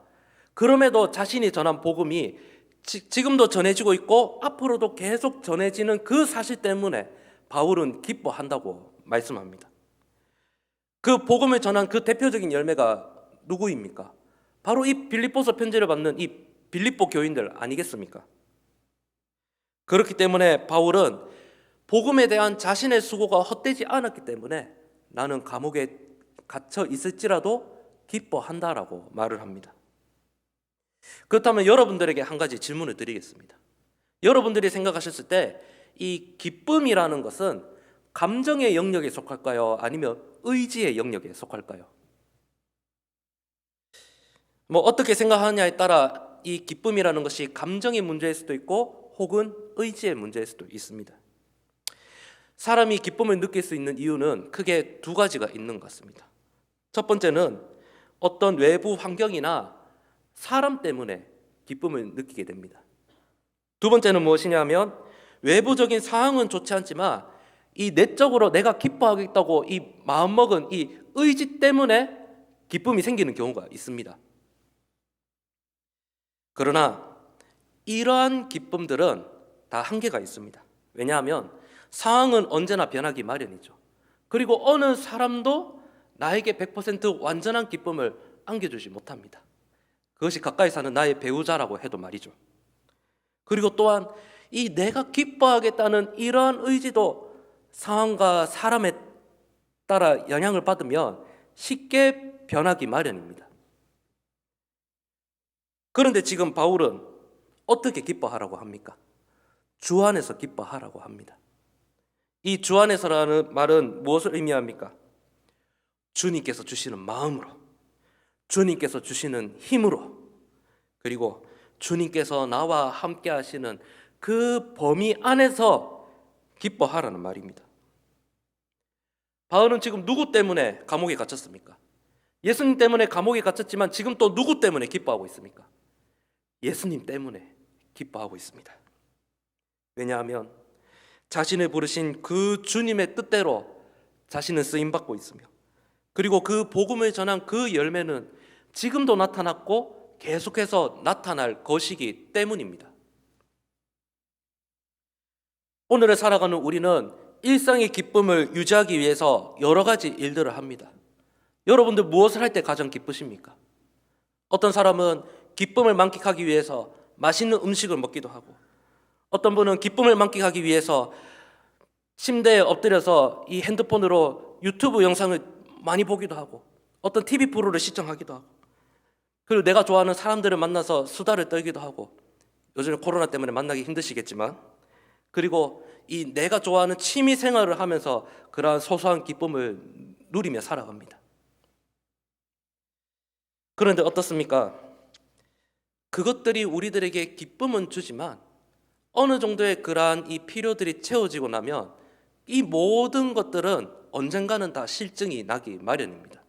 그럼에도 자신이 전한 복음이 지금도 전해지고 있고 앞으로도 계속 전해지는 그 사실 때문에 바울은 기뻐한다고 말씀합니다. 그 복음을 전한 그 대표적인 열매가 누구입니까? 바로 이 빌립보서 편지를 받는 이 빌립보 교인들 아니겠습니까? 그렇기 때문에 바울은 복음에 대한 자신의 수고가 헛되지 않았기 때문에 나는 감옥에 갇혀 있을지라도 기뻐한다라고 말을 합니다. 그렇다면 여러분들에게 한 가지 질문을 드리겠습니다. 여러분들이 생각하셨을 때 이 기쁨이라는 것은 감정의 영역에 속할까요? 아니면 의지의 영역에 속할까요? 어떻게 생각하느냐에 따라 이 기쁨이라는 것이 감정의 문제일 수도 있고 혹은 의지의 문제일 수도 있습니다. 사람이 기쁨을 느낄 수 있는 이유는 크게 두 가지가 있는 것 같습니다. 첫 번째는 어떤 외부 환경이나 사람 때문에 기쁨을 느끼게 됩니다. 두 번째는 무엇이냐면 외부적인 상황은 좋지 않지만 이 내적으로 내가 기뻐하겠다고 이 마음먹은 이 의지 때문에 기쁨이 생기는 경우가 있습니다. 그러나 이러한 기쁨들은 다 한계가 있습니다. 왜냐하면 상황은 언제나 변하기 마련이죠. 그리고 어느 사람도 나에게 100% 완전한 기쁨을 안겨주지 못합니다. 그것이 가까이 사는 나의 배우자라고 해도 말이죠. 그리고 또한 이 내가 기뻐하겠다는 이러한 의지도 상황과 사람에 따라 영향을 받으면 쉽게 변하기 마련입니다. 그런데 지금 바울은 어떻게 기뻐하라고 합니까? 주 안에서 기뻐하라고 합니다. 이 주 안에서라는 말은 무엇을 의미합니까? 주님께서 주시는 마음으로, 주님께서 주시는 힘으로, 그리고 주님께서 나와 함께 하시는 그 범위 안에서 기뻐하라는 말입니다. 바울은 지금 누구 때문에 감옥에 갇혔습니까? 예수님 때문에 감옥에 갇혔지만 지금 또 누구 때문에 기뻐하고 있습니까? 예수님 때문에 기뻐하고 있습니다. 왜냐하면 자신을 부르신 그 주님의 뜻대로 자신은 쓰임받고 있으며 그리고 그 복음을 전한 그 열매는 지금도 나타났고 계속해서 나타날 것이기 때문입니다. 오늘을 살아가는 우리는 일상의 기쁨을 유지하기 위해서 여러 가지 일들을 합니다. 여러분들 무엇을 할 때 가장 기쁘십니까? 어떤 사람은 기쁨을 만끽하기 위해서 맛있는 음식을 먹기도 하고 어떤 분은 기쁨을 만끽하기 위해서 침대에 엎드려서 이 핸드폰으로 유튜브 영상을 많이 보기도 하고 어떤 TV 프로를 시청하기도 하고 그리고 내가 좋아하는 사람들을 만나서 수다를 떨기도 하고 요즘에 코로나 때문에 만나기 힘드시겠지만 그리고 이 내가 좋아하는 취미 생활을 하면서 그러한 소소한 기쁨을 누리며 살아갑니다. 그런데 어떻습니까? 그것들이 우리들에게 기쁨은 주지만 어느 정도의 그러한 이 필요들이 채워지고 나면 이 모든 것들은 언젠가는 다 실증이 나기 마련입니다.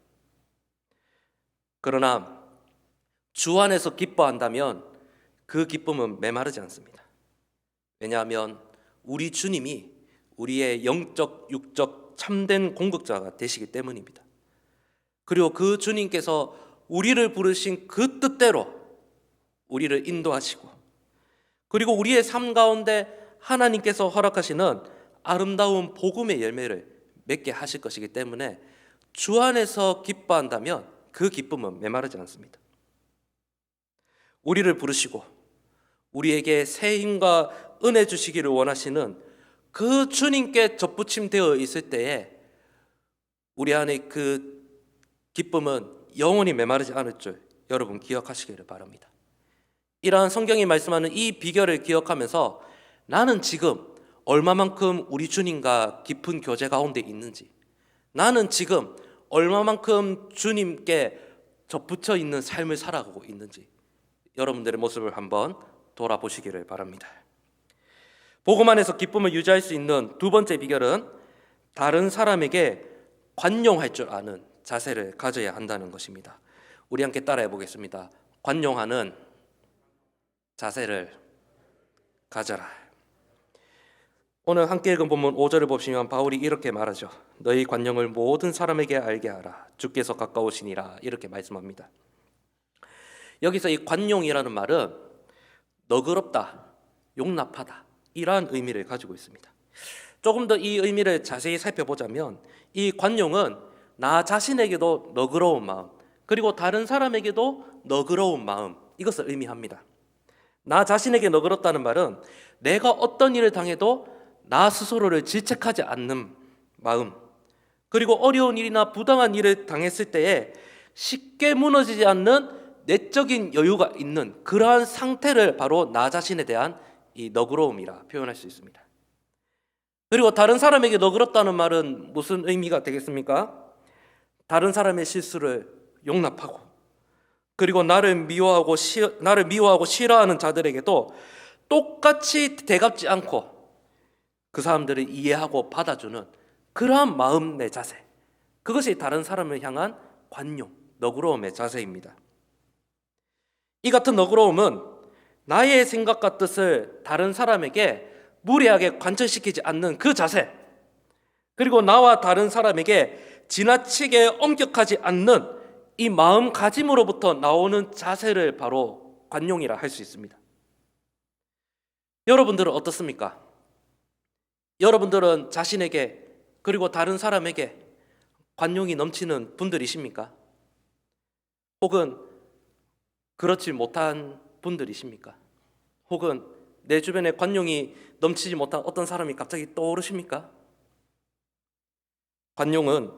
그러나 주 안에서 기뻐한다면 그 기쁨은 메마르지 않습니다. 왜냐하면 우리 주님이 우리의 영적, 육적 참된 공급자가 되시기 때문입니다. 그리고 그 주님께서 우리를 부르신 그 뜻대로 우리를 인도하시고, 그리고 우리의 삶 가운데 하나님께서 허락하시는 아름다운 복음의 열매를 맺게 하실 것이기 때문에 주 안에서 기뻐한다면 그 기쁨은 메마르지 않습니다. 우리를 부르시고 우리에게 새 힘과 은혜 주시기를 원하시는 그 주님께 접붙임되어 있을 때에 우리 안에 그 기쁨은 영원히 메마르지 않을 줄 여러분 기억하시기를 바랍니다. 이러한 성경이 말씀하는 이 비결을 기억하면서 나는 지금 얼마만큼 우리 주님과 깊은 교제 가운데 있는지, 나는 지금 얼마만큼 주님께 접붙여 있는 삶을 살아가고 있는지 여러분들의 모습을 한번 돌아보시기를 바랍니다. 복음 안에서 기쁨을 유지할 수 있는 두 번째 비결은 다른 사람에게 관용할 줄 아는 자세를 가져야 한다는 것입니다. 우리 함께 따라해 보겠습니다. 관용하는 자세를 가져라. 오늘 함께 읽은 본문 5절을 보시면 바울이 이렇게 말하죠. 너희 관용을 모든 사람에게 알게 하라. 주께서 가까우시니라. 이렇게 말씀합니다. 여기서 이 관용이라는 말은 너그럽다, 용납하다 이러한 의미를 가지고 있습니다. 조금 더 이 의미를 자세히 살펴보자면 이 관용은 나 자신에게도 너그러운 마음, 그리고 다른 사람에게도 너그러운 마음, 이것을 의미합니다. 나 자신에게 너그럽다는 말은 내가 어떤 일을 당해도 나 스스로를 질책하지 않는 마음, 그리고 어려운 일이나 부당한 일을 당했을 때에 쉽게 무너지지 않는 내적인 여유가 있는 그러한 상태를 바로 나 자신에 대한 이 너그러움이라 표현할 수 있습니다. 그리고 다른 사람에게 너그럽다는 말은 무슨 의미가 되겠습니까? 다른 사람의 실수를 용납하고, 그리고 나를 미워하고 싫어하는 자들에게도 똑같이 대갚지 않고 그 사람들을 이해하고 받아주는 그러한 마음의 자세, 그것이 다른 사람을 향한 관용, 너그러움의 자세입니다. 이 같은 너그러움은 나의 생각과 뜻을 다른 사람에게 무리하게 관철시키지 않는 그 자세, 그리고 나와 다른 사람에게 지나치게 엄격하지 않는 이 마음가짐으로부터 나오는 자세를 바로 관용이라 할 수 있습니다. 여러분들은 어떻습니까? 여러분들은 자신에게 그리고 다른 사람에게 관용이 넘치는 분들이십니까? 혹은 그렇지 못한 분들이십니까? 혹은 내 주변에 관용이 넘치지 못한 어떤 사람이 갑자기 떠오르십니까? 관용은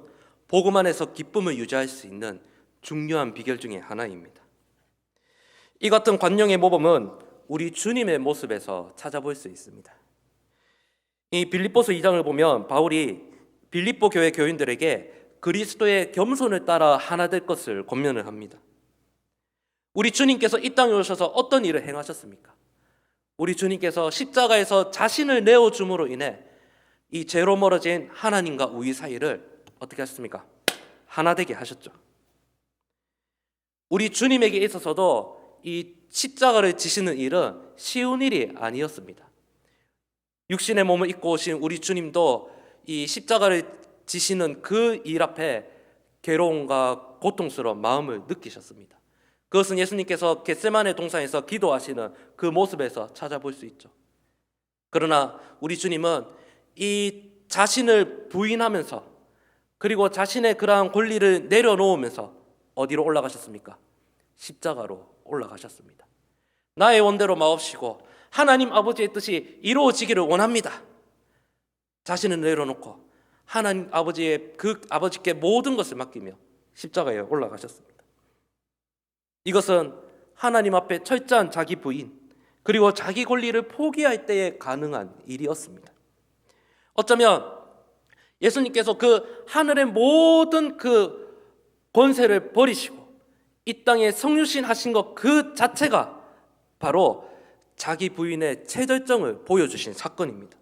복음 안에서 기쁨을 유지할 수 있는 중요한 비결 중에 하나입니다. 이 같은 관용의 모범은 우리 주님의 모습에서 찾아볼 수 있습니다. 이 빌립보서 2장을 보면 바울이 빌립보 교회 교인들에게 그리스도의 겸손을 따라 하나 될 것을 권면을 합니다. 우리 주님께서 이 땅에 오셔서 어떤 일을 행하셨습니까? 우리 주님께서 십자가에서 자신을 내어줌으로 인해 이 죄로 멀어진 하나님과 우리 사이를 어떻게 하셨습니까? 하나 되게 하셨죠. 우리 주님에게 있어서도 이 십자가를 지시는 일은 쉬운 일이 아니었습니다. 육신의 몸을 입고 오신 우리 주님도 이 십자가를 지시는 그 일 앞에 괴로움과 고통스러운 마음을 느끼셨습니다. 그것은 예수님께서 겟세마네 동산에서 기도하시는 그 모습에서 찾아볼 수 있죠. 그러나 우리 주님은 이 자신을 부인하면서, 그리고 자신의 그러한 권리를 내려놓으면서 어디로 올라가셨습니까? 십자가로 올라가셨습니다. 나의 원대로 마옵시고 하나님 아버지의 뜻이 이루어지기를 원합니다. 자신을 내려놓고 하나님 아버지의 아버지께 모든 것을 맡기며 십자가에 올라가셨습니다. 이것은 하나님 앞에 철저한 자기 부인, 그리고 자기 권리를 포기할 때에 가능한 일이었습니다. 어쩌면 예수님께서 그 하늘의 모든 그 권세를 버리시고 이 땅에 성육신 하신 것 그 자체가 바로 자기 부인의 최절정을 보여주신 사건입니다.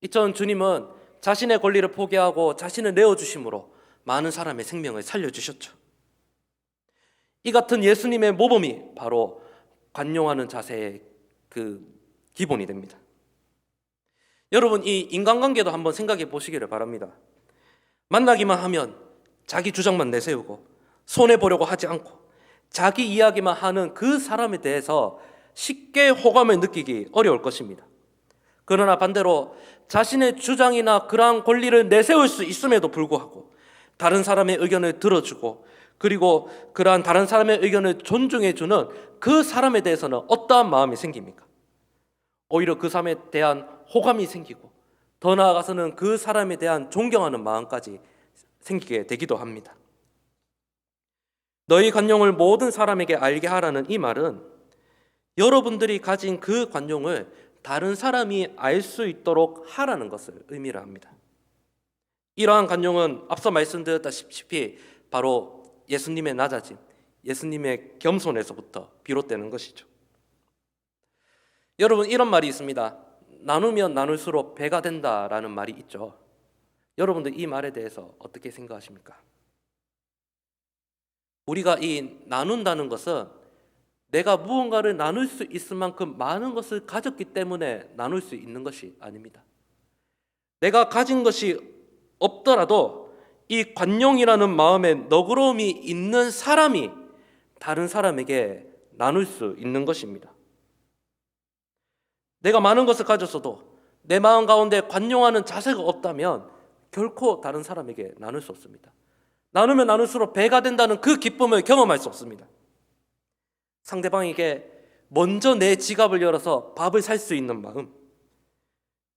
이처럼 주님은 자신의 권리를 포기하고 자신을 내어주심으로 많은 사람의 생명을 살려주셨죠. 이 같은 예수님의 모범이 바로 관용하는 자세의 그 기본이 됩니다. 여러분, 이 인간관계도 한번 생각해 보시기를 바랍니다. 만나기만 하면 자기 주장만 내세우고 손해보려고 하지 않고 자기 이야기만 하는 그 사람에 대해서 쉽게 호감을 느끼기 어려울 것입니다. 그러나 반대로 자신의 주장이나 그러한 권리를 내세울 수 있음에도 불구하고 다른 사람의 의견을 들어주고 그리고 그러한 다른 사람의 의견을 존중해주는 그 사람에 대해서는 어떠한 마음이 생깁니까? 오히려 그 사람에 대한 호감이 생기고 더 나아가서는 그 사람에 대한 존경하는 마음까지 생기게 되기도 합니다. 너희 관용을 모든 사람에게 알게 하라는 이 말은 여러분들이 가진 그 관용을 다른 사람이 알 수 있도록 하라는 것을 의미를 합니다. 이러한 관용은 앞서 말씀드렸다시피 바로 예수님의 낮아짐, 예수님의 겸손에서부터 비롯되는 것이죠. 여러분, 이런 말이 있습니다. 나누면 나눌수록 배가 된다라는 말이 있죠. 여러분들 이 말에 대해서 어떻게 생각하십니까? 우리가 이 나눈다는 것은 내가 무언가를 나눌 수 있을 만큼 많은 것을 가졌기 때문에 나눌 수 있는 것이 아닙니다. 내가 가진 것이 없더라도 이 관용이라는 마음에 너그러움이 있는 사람이 다른 사람에게 나눌 수 있는 것입니다. 내가 많은 것을 가졌어도 내 마음 가운데 관용하는 자세가 없다면 결코 다른 사람에게 나눌 수 없습니다. 나누면 나눌수록 배가 된다는 그 기쁨을 경험할 수 없습니다. 상대방에게 먼저 내 지갑을 열어서 밥을 살 수 있는 마음,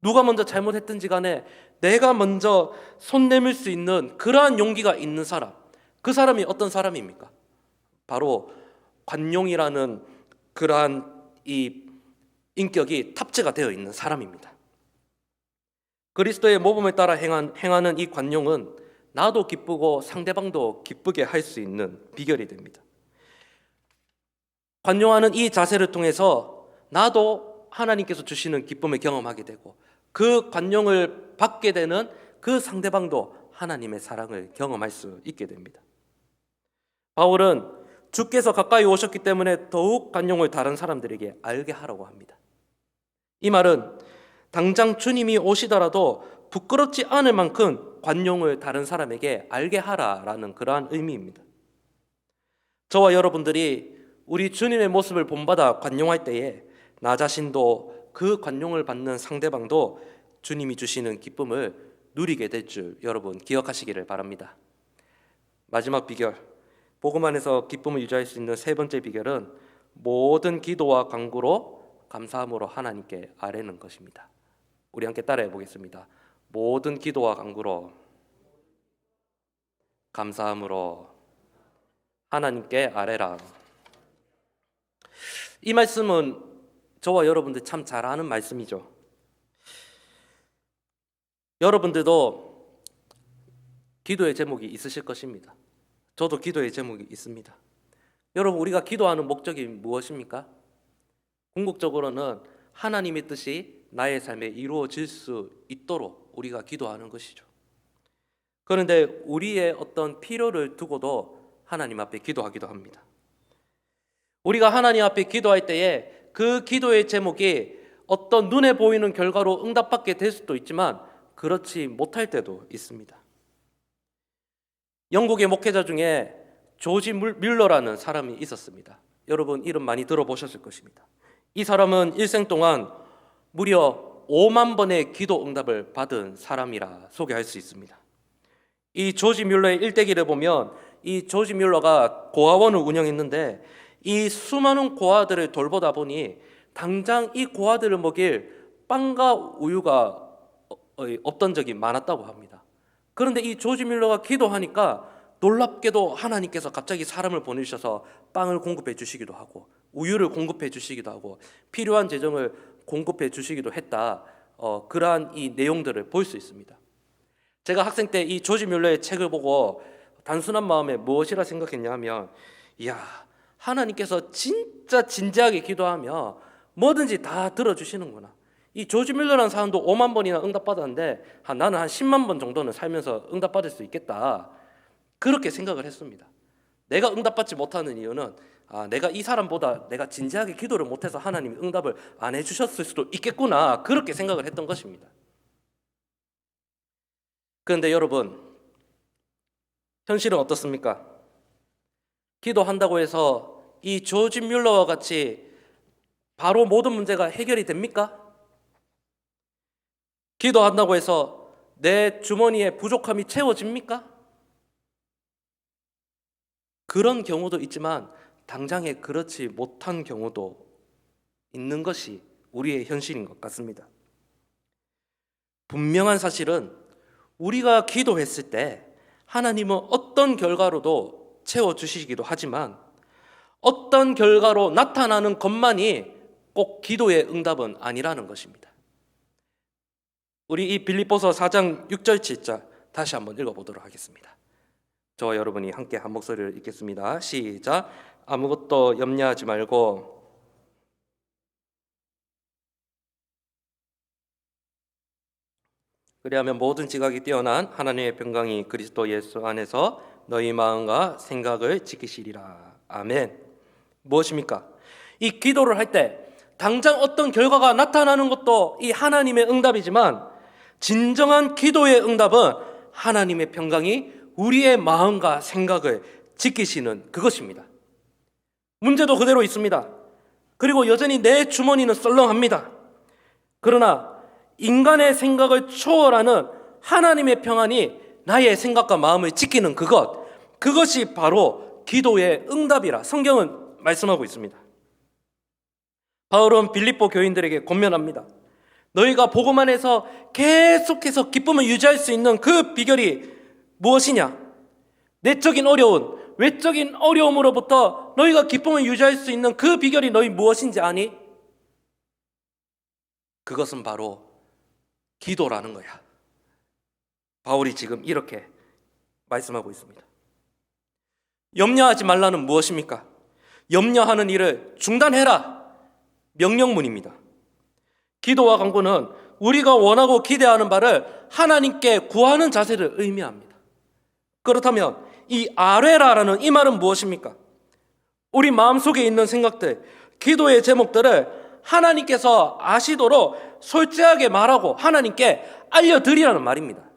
누가 먼저 잘못했든지 간에 내가 먼저 손 내밀 수 있는 그러한 용기가 있는 사람, 그 사람이 어떤 사람입니까? 바로 관용이라는 그러한 이 인격이 탑재가 되어 있는 사람입니다. 그리스도의 모범에 따라 행하는 이 관용은 나도 기쁘고 상대방도 기쁘게 할 수 있는 비결이 됩니다. 관용하는 이 자세를 통해서 나도 하나님께서 주시는 기쁨을 경험하게 되고 그 관용을 받게 되는 그 상대방도 하나님의 사랑을 경험할 수 있게 됩니다. 바울은 주께서 가까이 오셨기 때문에 더욱 관용을 다른 사람들에게 알게 하라고 합니다. 이 말은 당장 주님이 오시더라도 부끄럽지 않을 만큼 관용을 다른 사람에게 알게 하라라는 그러한 의미입니다. 저와 여러분들이 우리 주님의 모습을 본받아 관용할 때에 나 자신도 그 관용을 받는 상대방도 주님이 주시는 기쁨을 누리게 될 줄 여러분 기억하시기를 바랍니다. 마지막 비결, 복음 안에서 기쁨을 유지할 수 있는 세 번째 비결은 모든 기도와 간구로 감사함으로 하나님께 아뢰는 것입니다. 우리 함께 따라해 보겠습니다. 모든 기도와 간구로 감사함으로 하나님께 아뢰라. 이 말씀은 저와 여러분들 참 잘 아는 말씀이죠. 여러분들도 기도의 제목이 있으실 것입니다. 저도 기도의 제목이 있습니다. 여러분, 우리가 기도하는 목적이 무엇입니까? 궁극적으로는 하나님의 뜻이 나의 삶에 이루어질 수 있도록 우리가 기도하는 것이죠. 그런데 우리의 어떤 필요를 두고도 하나님 앞에 기도하기도 합니다. 우리가 하나님 앞에 기도할 때에 그 기도의 제목이 어떤 눈에 보이는 결과로 응답받게 될 수도 있지만 그렇지 못할 때도 있습니다. 영국의 목회자 중에 조지 뮬러라는 사람이 있었습니다. 여러분 이름 많이 들어보셨을 것입니다. 이 사람은 일생 동안 무려 5만 번의 기도 응답을 받은 사람이라 소개할 수 있습니다. 이 조지 뮬러의 일대기를 보면 이 조지 뮬러가 고아원을 운영했는데 이 수많은 고아들을 돌보다 보니 당장 이 고아들을 먹일 빵과 우유가 없던 적이 많았다고 합니다. 그런데 이 조지 뮬러가 기도하니까 놀랍게도 하나님께서 갑자기 사람을 보내주셔서 빵을 공급해 주시기도 하고 우유를 공급해 주시기도 하고 필요한 재정을 공급해 주시기도 했다. 그러한 이 내용들을 볼 수 있습니다. 제가 학생 때 이 조지 뮬러의 책을 보고 단순한 마음에 무엇이라 생각했냐 하면 이야, 하나님께서 진짜 진지하게 기도하면 뭐든지 다 들어주시는구나. 이 조지 뮬러라는 사람도 5만 번이나 응답받았는데 나는 한 10만 번 정도는 살면서 응답받을 수 있겠다. 그렇게 생각을 했습니다. 내가 응답받지 못하는 이유는 내가 이 사람보다 내가 진지하게 기도를 못해서 하나님이 응답을 안 해주셨을 수도 있겠구나, 그렇게 생각을 했던 것입니다. 그런데 여러분, 현실은 어떻습니까? 기도한다고 해서 이 조지 뮬러와 같이 바로 모든 문제가 해결이 됩니까? 기도한다고 해서 내 주머니에 부족함이 채워집니까? 그런 경우도 있지만 당장에 그렇지 못한 경우도 있는 것이 우리의 현실인 것 같습니다. 분명한 사실은 우리가 기도했을 때 하나님은 어떤 결과로도 채워주시기도 하지만 어떤 결과로 나타나는 것만이 꼭 기도의 응답은 아니라는 것입니다. 우리 이 빌립보서 4장 6절 7절 다시 한번 읽어보도록 하겠습니다. 저와 여러분이 함께 한 목소리를 읽겠습니다. 시작. 아무것도 염려하지 말고 그리하면 모든 지각이 뛰어난 하나님의 평강이 그리스도 예수 안에서 너희 마음과 생각을 지키시리라. 아멘. 무엇입니까? 이 기도를 할 때 당장 어떤 결과가 나타나는 것도 이 하나님의 응답이지만 진정한 기도의 응답은 하나님의 평강이 우리의 마음과 생각을 지키시는 그것입니다. 문제도 그대로 있습니다. 그리고 여전히 내 주머니는 썰렁합니다. 그러나 인간의 생각을 초월하는 하나님의 평안이 나의 생각과 마음을 지키는 그것이 바로 기도의 응답이라 성경은 말씀하고 있습니다. 바울은 빌립보 교인들에게 권면합니다. 너희가 복음 안에서 계속해서 기쁨을 유지할 수 있는 그 비결이 무엇이냐? 내적인 어려움, 외적인 어려움으로부터 너희가 기쁨을 유지할 수 있는 그 비결이 너희 무엇인지 아니? 그것은 바로 기도라는 거야. 바울이 지금 이렇게 말씀하고 있습니다. 염려하지 말라는 무엇입니까? 염려하는 일을 중단해라. 명령문입니다. 기도와 간구는 우리가 원하고 기대하는 바를 하나님께 구하는 자세를 의미합니다. 그렇다면 이 아뢰라라는 이 말은 무엇입니까? 우리 마음속에 있는 생각들, 기도의 제목들을 하나님께서 아시도록 솔직하게 말하고 하나님께 알려드리라는 말입니다.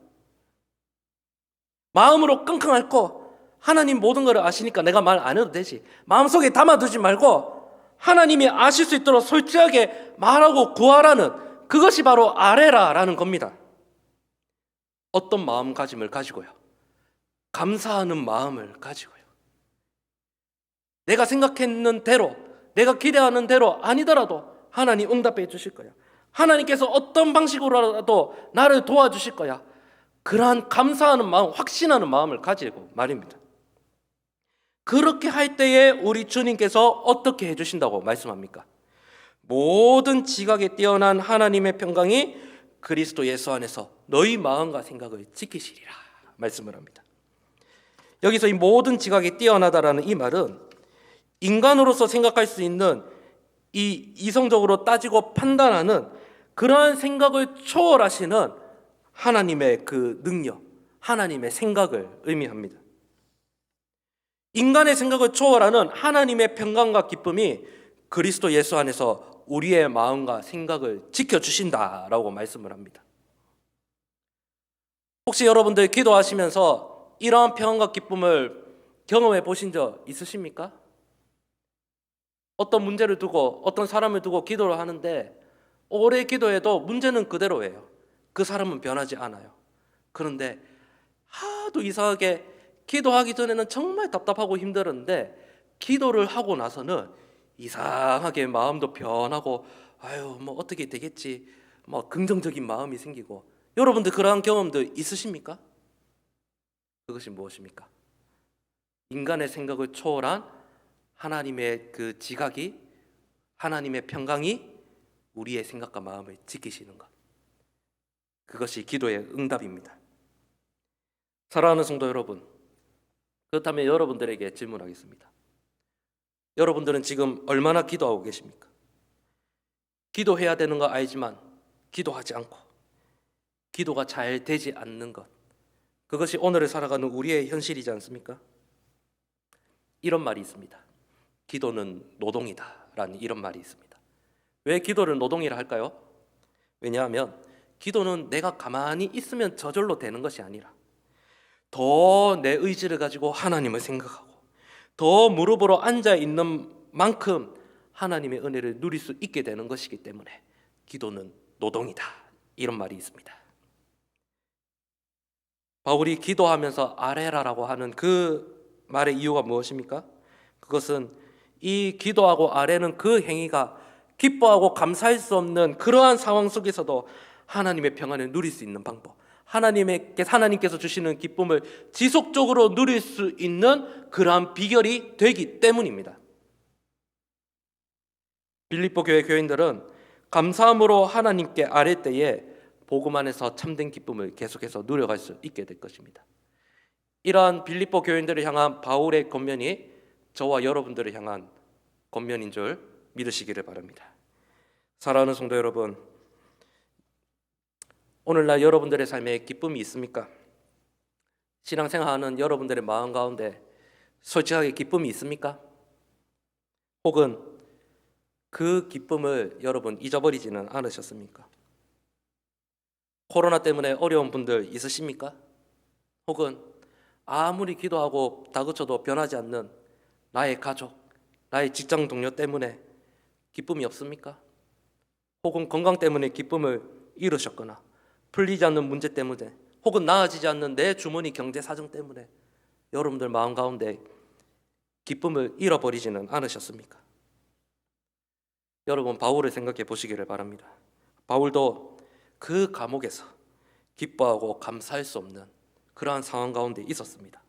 마음으로 끙끙 앓고 하나님 모든 것을 아시니까 내가 말 안 해도 되지, 마음속에 담아두지 말고 하나님이 아실 수 있도록 솔직하게 말하고 구하라는 그것이 바로 아뢰라라는 겁니다. 어떤 마음가짐을 가지고요? 감사하는 마음을 가지고요. 내가 생각했는 대로, 내가 기대하는 대로 아니더라도 하나님 응답해 주실 거야. 하나님께서 어떤 방식으로라도 나를 도와주실 거야. 그러한 감사하는 마음, 확신하는 마음을 가지고 말입니다. 그렇게 할 때에 우리 주님께서 어떻게 해주신다고 말씀합니까? 모든 지각에 뛰어난 하나님의 평강이 그리스도 예수 안에서 너희 마음과 생각을 지키시리라 말씀을 합니다. 여기서 이 모든 지각이 뛰어나다라는 이 말은 인간으로서 생각할 수 있는 이 이성적으로 따지고 판단하는 그러한 생각을 초월하시는 하나님의 그 능력, 하나님의 생각을 의미합니다. 인간의 생각을 초월하는 하나님의 평강과 기쁨이 그리스도 예수 안에서 우리의 마음과 생각을 지켜주신다라고 말씀을 합니다. 혹시 여러분들 기도하시면서 이러한 평안과 기쁨을 경험해 보신 적 있으십니까? 어떤 문제를 두고 어떤 사람을 두고 기도를 하는데 오래 기도해도 문제는 그대로예요. 그 사람은 변하지 않아요. 그런데 하도 이상하게 기도하기 전에는 정말 답답하고 힘들었는데 기도를 하고 나서는 이상하게 마음도 변하고 아유 뭐 어떻게 되겠지, 뭐 긍정적인 마음이 생기고. 여러분들 그러한 경험도 있으십니까? 그것이 무엇입니까? 인간의 생각을 초월한 하나님의 그 지각이, 하나님의 평강이 우리의 생각과 마음을 지키시는 것, 그것이 기도의 응답입니다. 사랑하는 성도 여러분, 그렇다면 여러분들에게 질문하겠습니다. 여러분들은 지금 얼마나 기도하고 계십니까? 기도해야 되는 거 알지만 기도하지 않고 기도가 잘 되지 않는 것, 그것이 오늘을 살아가는 우리의 현실이지 않습니까? 이런 말이 있습니다. 기도는 노동이다라는 이런 말이 있습니다. 왜 기도를 노동이라 할까요? 왜냐하면 기도는 내가 가만히 있으면 저절로 되는 것이 아니라 더 내 의지를 가지고 하나님을 생각하고 더 무릎으로 앉아 있는 만큼 하나님의 은혜를 누릴 수 있게 되는 것이기 때문에 기도는 노동이다 이런 말이 있습니다. 바울이 기도하면서 아뢰라라고 하는 그 말의 이유가 무엇입니까? 그것은 이 기도하고 아뢰는 그 행위가 기뻐하고 감사할 수 없는 그러한 상황 속에서도 하나님의 평안을 누릴 수 있는 방법, 하나님께서 주시는 기쁨을 지속적으로 누릴 수 있는 그러한 비결이 되기 때문입니다. 빌립보 교회 교인들은 감사함으로 하나님께 아뢰 때에 복음 안에서 참된 기쁨을 계속해서 누려갈 수 있게 될 것입니다. 이러한 빌립보 교인들을 향한 바울의 권면이 저와 여러분들을 향한 권면인 줄 믿으시기를 바랍니다. 사랑하는 성도 여러분, 오늘날 여러분들의 삶에 기쁨이 있습니까? 신앙생활하는 여러분들의 마음 가운데 솔직하게 기쁨이 있습니까? 혹은 그 기쁨을 여러분 잊어버리지는 않으셨습니까? 코로나 때문에 어려운 분들 있으십니까? 혹은 아무리 기도하고 다그쳐도 변하지 않는 나의 가족, 나의 직장 동료 때문에 기쁨이 없습니까? 혹은 건강 때문에 기쁨을 잃으셨거나 풀리지 않는 문제 때문에 혹은 나아지지 않는 내 주머니 경제 사정 때문에 여러분들 마음 가운데 기쁨을 잃어버리지는 않으셨습니까? 여러분 바울을 생각해 보시기를 바랍니다. 바울도 그 감옥에서 기뻐하고 감사할 수 없는 그러한 상황 가운데 있었습니다.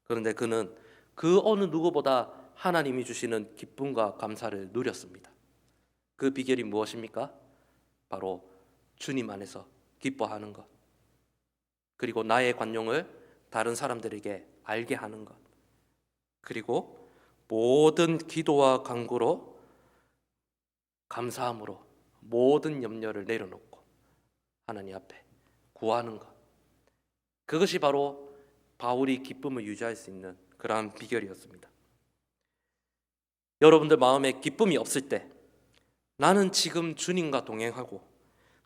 그런데 그는 그 어느 누구보다 하나님이 주시는 기쁨과 감사를 누렸습니다. 그 비결이 무엇입니까? 바로 주님 안에서 기뻐하는 것, 그리고 나의 관용을 다른 사람들에게 알게 하는 것, 그리고 모든 기도와 간구로 감사함으로 모든 염려를 내려놓고 하나님 앞에 구하는 것, 그것이 바로 바울이 기쁨을 유지할 수 있는 그러한 비결이었습니다. 여러분들 마음에 기쁨이 없을 때 나는 지금 주님과 동행하고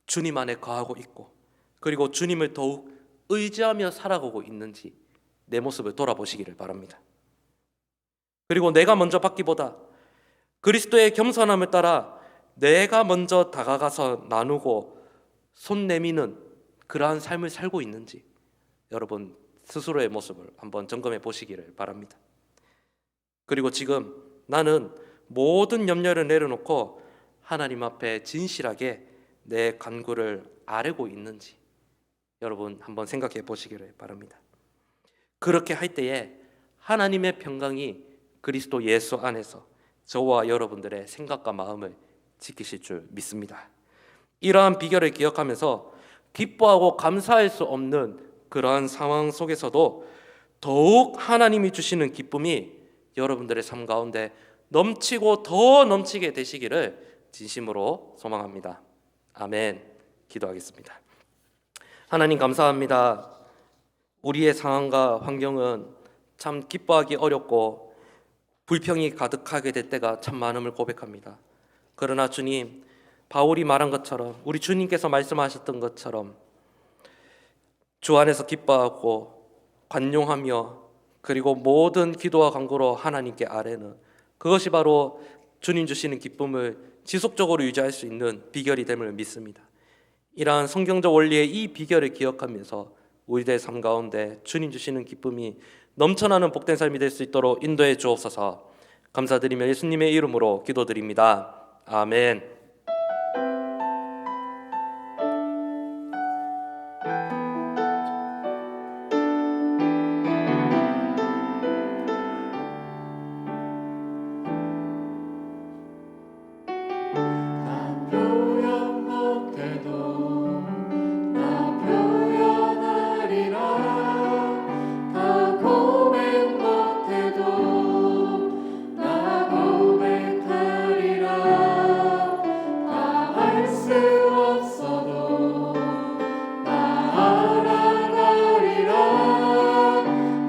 주님 안에 거하고 있고 그리고 주님을 더욱 의지하며 살아가고 있는지 내 모습을 돌아보시기를 바랍니다. 그리고 내가 먼저 받기보다 그리스도의 겸손함을 따라 내가 먼저 다가가서 나누고 손 내미는 그러한 삶을 살고 있는지 여러분 스스로의 모습을 한번 점검해 보시기를 바랍니다. 그리고 지금 나는 모든 염려를 내려놓고 하나님 앞에 진실하게 내 간구를 아뢰고 있는지 여러분 한번 생각해 보시기를 바랍니다. 그렇게 할 때에 하나님의 평강이 그리스도 예수 안에서 저와 여러분들의 생각과 마음을 지키실 줄 믿습니다. 이러한 비결을 기억하면서 기뻐하고 감사할 수 없는 그러한 상황 속에서도 더욱 하나님이 주시는 기쁨이 여러분들의 삶 가운데 넘치고 더 넘치게 되시기를 진심으로 소망합니다. 아멘. 기도하겠습니다. 하나님 감사합니다. 우리의 상황과 환경은 참 기뻐하기 어렵고 불평이 가득하게 될 때가 참 많음을 고백합니다. 그러나 주님, 바울이 말한 것처럼 우리 주님께서 말씀하셨던 것처럼 주 안에서 기뻐하고 관용하며 그리고 모든 기도와 간구로 하나님께 아뢰는 그것이 바로 주님 주시는 기쁨을 지속적으로 유지할 수 있는 비결이 됨을 믿습니다. 이러한 성경적 원리의 이 비결을 기억하면서 우리들의 삶 가운데 주님 주시는 기쁨이 넘쳐나는 복된 삶이 될 수 있도록 인도해 주옵소서. 감사드리며 예수님의 이름으로 기도드립니다. 아멘.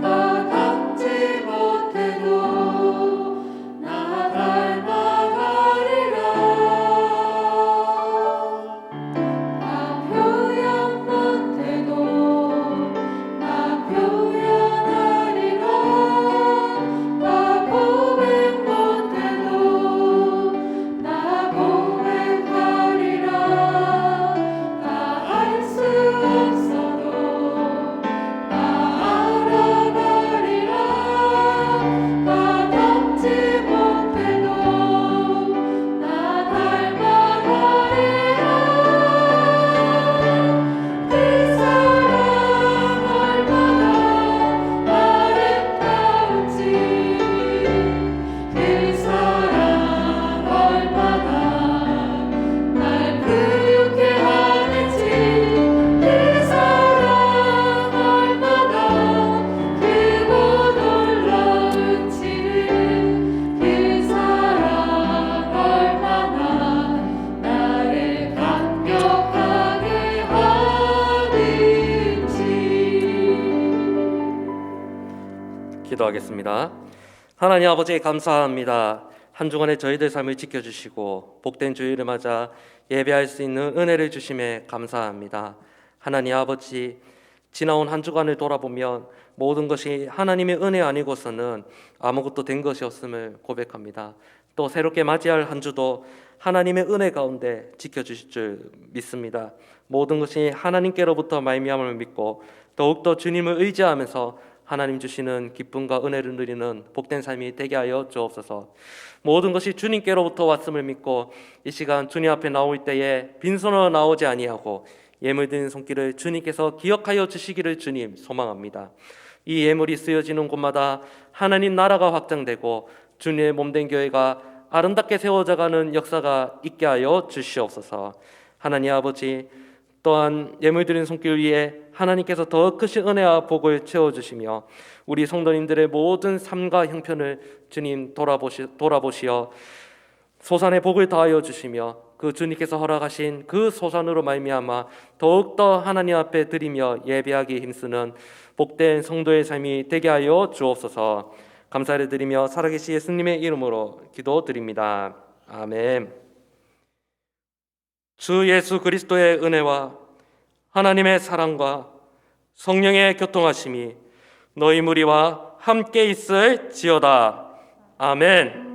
다 갖지 못해도 기도하겠습니다. 하나님 아버지 감사합니다. 한 주간의 저희들 삶을 지켜주시고 복된 주일을 맞아 예배할 수 있는 은혜를 주심에 감사합니다. 하나님 아버지, 지나온 한 주간을 돌아보면 모든 것이 하나님의 은혜 아니고서는 아무것도 된 것이 없음을 고백합니다. 또 새롭게 맞이할 한 주도 하나님의 은혜 가운데 지켜주실 줄 믿습니다. 모든 것이 하나님께로부터 말미암음을 믿고 더욱더 주님을 의지하면서 하나님 주시는 기쁨과 은혜를 누리는 복된 삶이 되게 하여 주옵소서. 모든 것이 주님께로부터 왔음을 믿고 이 시간 주님 앞에 나올 때에 빈손으로 나오지 아니하고 예물 드린 손길을 주님께서 기억하여 주시기를 주님 소망합니다. 이 예물이 쓰여지는 곳마다 하나님 나라가 확장되고 주님의 몸된 교회가 아름답게 세워져가는 역사가 있게 하여 주시옵소서. 하나님 아버지, 또한 예물 드린 손길 위에 하나님께서 더 크신 은혜와 복을 채워주시며 우리 성도님들의 모든 삶과 형편을 주님 돌아보시어 소산의 복을 다하여 주시며 그 주님께서 허락하신 그 소산으로 말미암아 더욱더 하나님 앞에 드리며 예배하기 힘쓰는 복된 성도의 삶이 되게 하여 주옵소서. 감사를 드리며 살아계신 예수님의 이름으로 기도드립니다. 아멘. 주 예수 그리스도의 은혜와 하나님의 사랑과 성령의 교통하심이 너희 무리와 함께 있을지어다. 아멘.